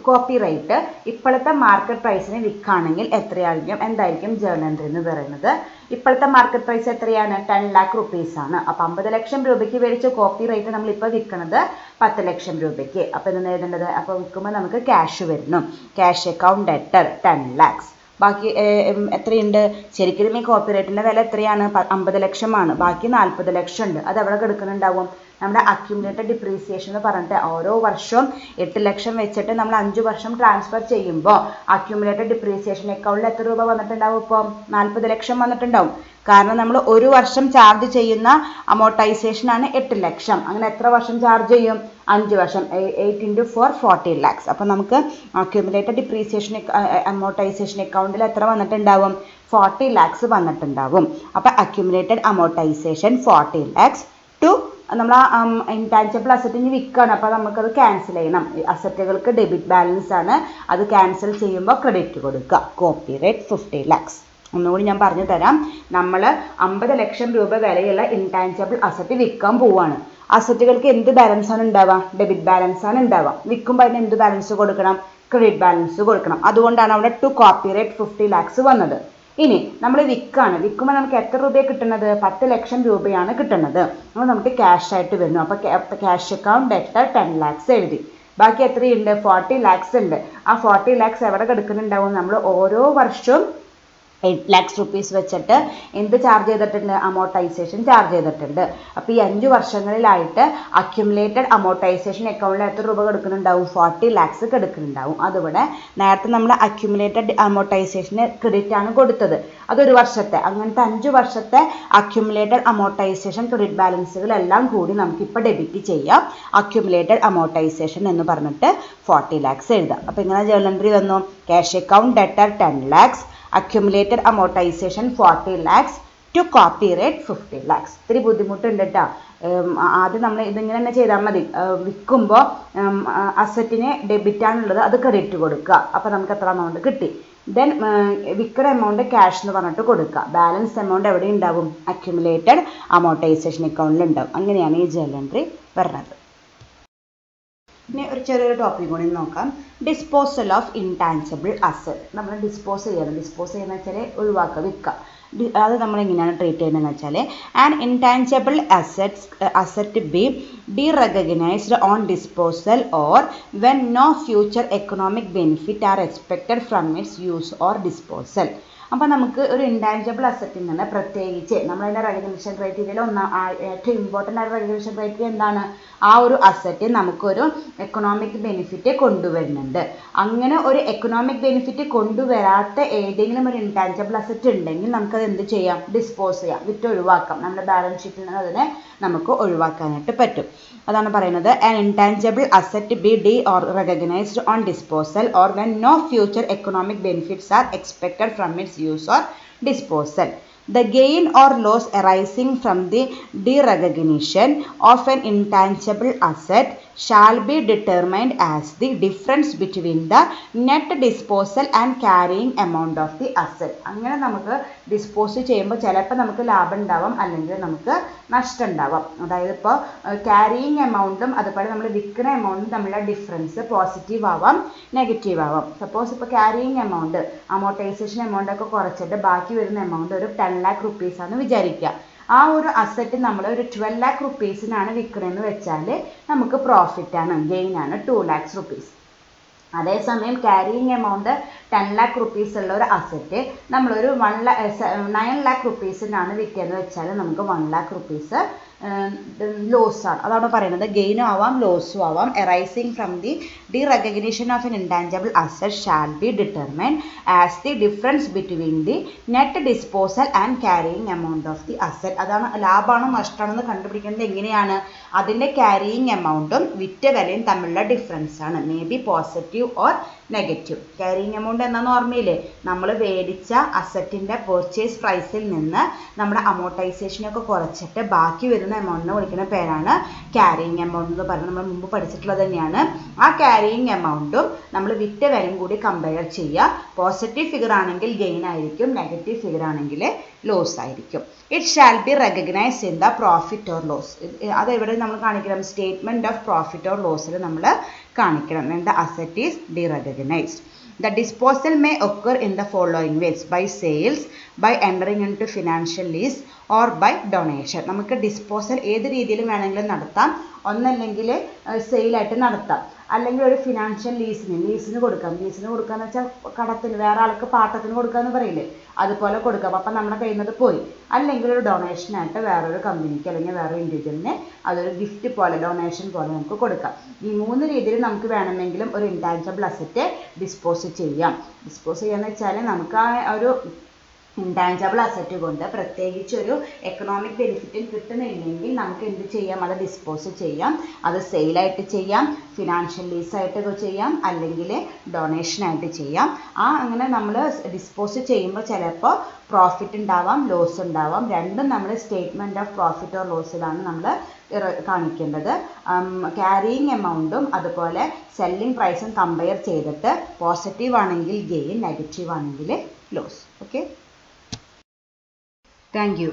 കോപ്പിറൈറ്റ് ഇപ്പോഴത്തെ മാർക്കറ്റ് പ്രൈസിന് വിൽക്കുകയാണെങ്കിൽ എന്തായിരിക്കും ജേർണൽ എൻട്രി എന്ന് പറയുന്നത്. ഇപ്പോഴത്തെ മാർക്കറ്റ് പ്രൈസ് എത്രയാണ്, 10 lakh rupees ആണ്. അപ്പോൾ 50 ലക്ഷം രൂപയ്ക്ക് മേടിച്ച കോപ്പിറൈറ്റ് നമ്മളിപ്പോൾ വിൽക്കുന്നത് 10 ലക്ഷം രൂപയ്ക്ക്. അപ്പോൾ എന്താണ് എഴുതേണ്ടത്, അപ്പോൾ വിൽക്കുമ്പോൾ നമുക്ക് ക്യാഷ് വരുന്നു. Cash account debtor 10 lakhs. ബാക്കി എത്രയുണ്ട്? ശരിക്കും ഈ കോപ്പിറൈറ്റിൻ്റെ വില എത്രയാണ്? 50 ലക്ഷമാണ്. ബാക്കി 40 ലക്ഷം ഉണ്ട്. അത് എവിടെ കിടക്കുന്നുണ്ടാവും? നമ്മുടെ അക്യുമുലേറ്റഡ് ഡിപ്രീസിയേഷൻ എന്ന് പറഞ്ഞിട്ട് ഓരോ വർഷവും 8 ലക്ഷം വെച്ചിട്ട് നമ്മൾ 5 വർഷം ട്രാൻസ്ഫർ ചെയ്യുമ്പോൾ അക്യുമുലേറ്റഡ് ഡിപ്രീസിയേഷൻ അക്കൗണ്ടിൽ എത്ര രൂപ വന്നിട്ടുണ്ടാവും? ഇപ്പോൾ 40 ലക്ഷം വന്നിട്ടുണ്ടാവും. കാരണം നമ്മൾ ഒരു വർഷം ചാർജ് ചെയ്യുന്ന അമോർട്ടൈസേഷൻ ആണ് 8 ലക്ഷം. അങ്ങനെ എത്ര വർഷം ചാർജ് ചെയ്യും? 5 വർഷം. 8 × 4 40 lakhs. അപ്പോൾ നമുക്ക് അക്യുമുലേറ്റഡ് ഡിപ്രീസിയേഷൻ അമോർട്ടൈസേഷൻ അക്കൗണ്ടിൽ എത്ര വന്നിട്ടുണ്ടാവും? 40 lakhs വന്നിട്ടുണ്ടാവും. അപ്പോൾ അക്യുമുലേറ്റഡ് അമോർട്ടൈസേഷൻ 40 lakhs ടു നമ്മൾ ആ ഇൻടാഞ്ചിബിൾ അസറ്റിന് വിൽക്കുകയാണ്. അപ്പോൾ നമുക്കത് ക്യാൻസൽ ചെയ്യണം. അസറ്റുകൾക്ക് ഡെബിറ്റ് ബാലൻസ് ആണ്. അത് ക്യാൻസൽ ചെയ്യുമ്പോൾ ക്രെഡിറ്റ് കൊടുക്കുക. Copyright 50 lakhs. ഒന്നുകൂടി ഞാൻ പറഞ്ഞു തരാം. നമ്മൾ 50 ലക്ഷം രൂപ വിലയുള്ള ഇൻടാഞ്ചിബിൾ അസറ്റ് വിൽക്കാൻ പോവുകയാണ്. അസറ്റുകൾക്ക് എന്ത് ബാലൻസ് ആണ് ഉണ്ടാവുക? ഡെബിറ്റ് ബാലൻസ് ആണ് ഉണ്ടാവുക. വിൽക്കുമ്പോൾ അതിന് എന്ത് ബാലൻസ് കൊടുക്കണം? ക്രെഡിറ്റ് ബാലൻസ് കൊടുക്കണം. അതുകൊണ്ടാണ് അവിടെ ടു കോപ്പിറൈറ്റ് 50 lakhs വന്നത്. ഇനി നമ്മൾ വിൽക്കുകയാണ്. വിൽക്കുമ്പോൾ നമുക്ക് എത്ര രൂപയാണ് കിട്ടുന്നത്? 10 ലക്ഷം രൂപയാണ് കിട്ടുന്നത്. അപ്പോൾ നമുക്ക് ക്യാഷ് ആയിട്ട് വരുന്നു. അപ്പോൾ ക്യാഷ് അക്കൗണ്ട് ഡെറ്റർ 10 lakhs എഴുതി. ബാക്കി എത്രയുണ്ട്? 40 lakhs ഉണ്ട്. ആ 40 lakhs എവിടെ കിടക്കുന്നുണ്ടാവും? നമ്മൾ ഓരോ വർഷവും 8 lakhs rupees വെച്ചിട്ട് എന്ത് ചാർജ് ചെയ്തിട്ടുണ്ട്? അമോർട്ടൈസേഷൻ ചാർജ് ചെയ്തിട്ടുണ്ട്. അപ്പോൾ ഈ 5 വർഷങ്ങളിലായിട്ട് അക്യുമുലേറ്റഡ് അമോർട്ടൈസേഷൻ അക്കൗണ്ടിൽ എത്ര രൂപ കിടക്കുന്നുണ്ടാവും? 40 lakhs കിടക്കുന്നുണ്ടാവും. അതുപോലെ നേരത്തെ നമ്മൾ അക്യുമുലേറ്റഡ് അമോർട്ടൈസേഷന് ക്രെഡിറ്റ് ആണ് കൊടുത്തത്. അതൊരു വർഷത്തെ. അങ്ങനത്തെ 5 വർഷത്തെ അക്യുമുലേറ്റഡ് അമോർട്ടൈസേഷൻ ക്രെഡിറ്റ് ബാലൻസുകളെല്ലാം കൂടി നമുക്കിപ്പോൾ ഡെബിറ്റ് ചെയ്യാം. അക്യുമുലേറ്റഡ് അമോർട്ടൈസേഷൻ എന്ന് പറഞ്ഞിട്ട് 40 lakhs എഴുതാം. അപ്പോൾ ഇങ്ങനെ ജേർണൽ എൻട്രി വന്നു. Cash account debtor 10 lakhs, accumulated amortization 40 lakhs to copyright 50 lakhs. ഇത്തിരി ബുദ്ധിമുട്ടുണ്ട് കേട്ടോ. ആദ്യം നമ്മൾ ഇതിങ്ങനെ തന്നെ ചെയ്താൽ മതി. വിൽക്കുമ്പോൾ അസറ്റിന് ഡെബിറ്റ് ആണുള്ളത്, അത് ക്രെഡിറ്റ് കൊടുക്കുക. അപ്പോൾ നമുക്ക് എത്ര എമൗണ്ട് കിട്ടി? ദെൻ വിൽക്കുന്ന എമൗണ്ട് ക്യാഷ് എന്ന് പറഞ്ഞിട്ട് കൊടുക്കുക. ബാലൻസ് എമൗണ്ട് എവിടെ ഉണ്ടാവും? അക്യുമുലേറ്റഡ് അമോർട്ടൈസേഷൻ അക്കൗണ്ടിൽ ഉണ്ടാവും. അങ്ങനെയാണ് ഈ ജേർണൽ എൻട്രി വരുന്നത്. ഇനി ഒരു ചെറിയൊരു ടോപ്പിക് കൂടി നോക്കാം. Disposal of intangible asset. നമ്മൾ ഡിസ്പോസ് ചെയ്യണം. ഡിസ്പോസ് ചെയ്യുന്ന വെച്ചാൽ ഒഴിവാക്കുക, വിൽക്കുക. അത് നമ്മൾ എങ്ങനെയാണ് ട്രീറ്റ് ചെയ്യുന്നതെന്ന് വെച്ചാൽ an intangible asset be derecognised on disposal or when no future economic benefit are expected from its use or disposal. അപ്പോൾ നമുക്ക് ഒരു ഇൻടാഞ്ചിബിൾ അസറ്റിൽ നിന്ന് പ്രത്യേകിച്ച് നമ്മളതിൻ്റെ റെക്കഗ്നിഷൻ ക്രൈറ്റീരിയയിൽ ഏറ്റവും ഇമ്പോർട്ടൻ്റ് ആയ റെക്കഗ്നിഷൻ ക്രൈറ്റീരിയ എന്താണ്? ആ ഒരു അസറ്റ് നമുക്കൊരു എക്കണോമിക് ബെനിഫിറ്റ് കൊണ്ടുവരുന്നുണ്ട്. അങ്ങനെ ഒരു എക്കണോമിക് ബെനിഫിറ്റ് കൊണ്ടുവരാത്ത ഏതെങ്കിലും ഒരു ഇൻടാഞ്ചിബിൾ അസറ്റ് ഉണ്ടെങ്കിൽ നമുക്കത് എന്ത് ചെയ്യാം? ഡിസ്പോസ് ചെയ്യാം, വിറ്റ് ഒഴിവാക്കാം. നമ്മുടെ ബാലൻസ് ഷീറ്റിൽ നിന്ന് അതിനെ നമുക്ക് ഒഴിവാക്കാനായിട്ട് പറ്റും. അതാണ് പറയുന്നത് an intangible asset be de-recognized on disposal or when no future economic benefits are expected from its use or disposal. The gain or loss arising from the derecognition of an intangible asset shall be determined as the difference between the net disposal and carrying amount of the asset. അങ്ങനെ നമുക്ക് dispose ചെയ്യുമ്പോൾ ചിലപ്പോൾ നമുക്ക് ലാഭം ഉണ്ടാവാം, അല്ലെങ്കിൽ നമുക്ക് നഷ്ടം ഉണ്ടാവാം. അതായത് ഇപ്പോൾ ക്യാരിയിങ് എമൗണ്ടും അതുപോലെ നമ്മൾ വിൽക്കുന്ന എമൗണ്ടും തമ്മിലുള്ള ഡിഫറൻസ് പോസിറ്റീവ് ആവാം, നെഗറ്റീവ് ആവാം. സപ്പോസ് ഇപ്പോൾ ക്യാരിയിങ് എമൗണ്ട് അമോർട്ടൈസേഷൻ എമൗണ്ട് ഒക്കെ കുറച്ചിട്ട് ബാക്കി വരുന്ന എമൗണ്ട് ഒരു 10 lakh rupees ആണ് വിചാരിക്കുക. ആ ഒരു അസറ്റ് നമ്മൾ ഒരു 12 lakh rupeesനാണ് വിൽക്കണമെന്ന് വെച്ചാൽ നമുക്ക് പ്രോഫിറ്റ് ആണ്, ഗെയിൻ ആണ് 2 lakhs rupees. അതേസമയം ക്യാരിയിങ് എമൗണ്ട് 10 lakh rupees ഉള്ള ഒരു അസറ്റ് നമ്മളൊരു 9 lakh rupeesനാണ് വിൽക്കുകയെന്ന് വെച്ചാൽ നമുക്ക് 1 lakh rupees ലോസാണ്. അതാണ് പറയുന്നത്. ഗെയിനും ആവാം ലോസും ആവാം. Arising from the derecognition of an intangible asset shall be determined as the difference between the net disposal and carrying amount of the asset. അതാണ് ലാഭമാണോ നഷ്ടമാണെന്ന് കണ്ടുപിടിക്കുന്നത് എങ്ങനെയാണ്? അതിൻ്റെ ക്യാരിയിങ് എമൗണ്ടും വിറ്റ വിലയും തമ്മിലുള്ള ഡിഫറൻസ് ആണ്. May be positive or negative. Carrying amount എന്നാന്ന് ഓർമ്മയില്ലേ? നമ്മൾ മേടിച്ച അസറ്റിൻ്റെ പർച്ചേസ് പ്രൈസിൽ നിന്ന് നമ്മുടെ അമോർട്ടൈസേഷനൊക്കെ കുറച്ചിട്ട് ബാക്കി വരുന്ന എമൗണ്ടിനെ വിളിക്കുന്ന പേരാണ് ക്യാരിയിങ് എമൗണ്ട് എന്ന് പറയുന്നത്. നമ്മൾ മുമ്പ് പഠിച്ചിട്ടുള്ളത് തന്നെയാണ്. ആ ക്യാരിയിങ് എമൗണ്ടും നമ്മൾ വിറ്റ വിലയും കൂടി കമ്പയർ ചെയ്യുക. പോസിറ്റീവ് ഫിഗർ ആണെങ്കിൽ ഗെയിൻ ആയിരിക്കും, നെഗറ്റീവ് ഫിഗർ ആണെങ്കിൽ ലോസ് ആയിരിക്കും. It shall be recognised in the profit or loss. അതെവിടെ നമ്മൾ കാണിക്കണം? സ്റ്റേറ്റ്മെൻറ്റ് ഓഫ് പ്രോഫിറ്റ് ഓർ ലോസിൽ നമ്മൾ കാണിക്കണം. when the asset is derecognized. The disposal may occur in the following ways: by sales, by entering into financial lease or by donation. നമുക്ക് disposal ഏത് രീതിയിലും വേണമെങ്കിലും നടത്താം. ഒന്നല്ലെങ്കിൽ സെയിലായിട്ട് നടത്താം, അല്ലെങ്കിൽ ഒരു ഫിനാൻഷ്യൽ ലീസിന് കൊടുക്കാം. ലീസിന് കൊടുക്കാന്ന് വെച്ചാൽ കടത്തിന് വേറെ ആൾക്ക് പാട്ടത്തിന് കൊടുക്കാന്ന് പറയില്ലേ, അതുപോലെ കൊടുക്കാം. അപ്പം നമ്മുടെ കയ്യിൽ നിന്ന് പോയി. അല്ലെങ്കിൽ ഒരു ഡൊണേഷനായിട്ട് വേറൊരു കമ്പനിക്ക് അല്ലെങ്കിൽ വേറൊരു ഇൻഡിവിജ്വലിന് അതൊരു ഗിഫ്റ്റ് പോലെ ഡൊണേഷൻ പോലെ നമുക്ക് കൊടുക്കാം. ഈ 3 രീതിയിൽ നമുക്ക് വേണമെങ്കിലും ഒരു ഇൻടാഞ്ചിബിൾ അസറ്റ് ഡിസ്പോസ് ചെയ്യാം. ഡിസ്പോസ് ചെയ്യാന്ന് വെച്ചാൽ നമുക്ക് ആ ഒരു ഇൻടാഞ്ചിബിൾ അസറ്റ് കൊണ്ട് പ്രത്യേകിച്ച് ഒരു എക്കണോമിക് ബെനിഫിറ്റും കിട്ടുന്നില്ലെങ്കിൽ നമുക്ക് എന്ത് ചെയ്യാം, അത് ഡിസ്പോസ് ചെയ്യാം. അത് സെയിലായിട്ട് ചെയ്യാം, ഫിനാൻഷ്യൽ ലീസായിട്ട് ചെയ്യാം, അല്ലെങ്കിൽ ഡൊണേഷനായിട്ട് ചെയ്യാം. അങ്ങനെ നമ്മൾ ഡിസ്പോസ് ചെയ്യുമ്പോൾ ചിലപ്പോൾ പ്രോഫിറ്റ് ഉണ്ടാവാം, ലോസ് ഉണ്ടാവാം. രണ്ടും നമ്മൾ സ്റ്റേറ്റ്മെൻറ്റ് ഓഫ് പ്രോഫിറ്റ് ഓർ ലോസിലാണ് നമ്മൾ കാണിക്കേണ്ടത്. ക്യാരിയിങ് എമൗണ്ടും അതുപോലെ സെല്ലിംഗ് പ്രൈസും കമ്പയർ ചെയ്തിട്ട് പോസിറ്റീവ് ആണെങ്കിൽ ഗെയിൻ, നെഗറ്റീവ് ആണെങ്കിൽ ലോസ്. Okay, thank you.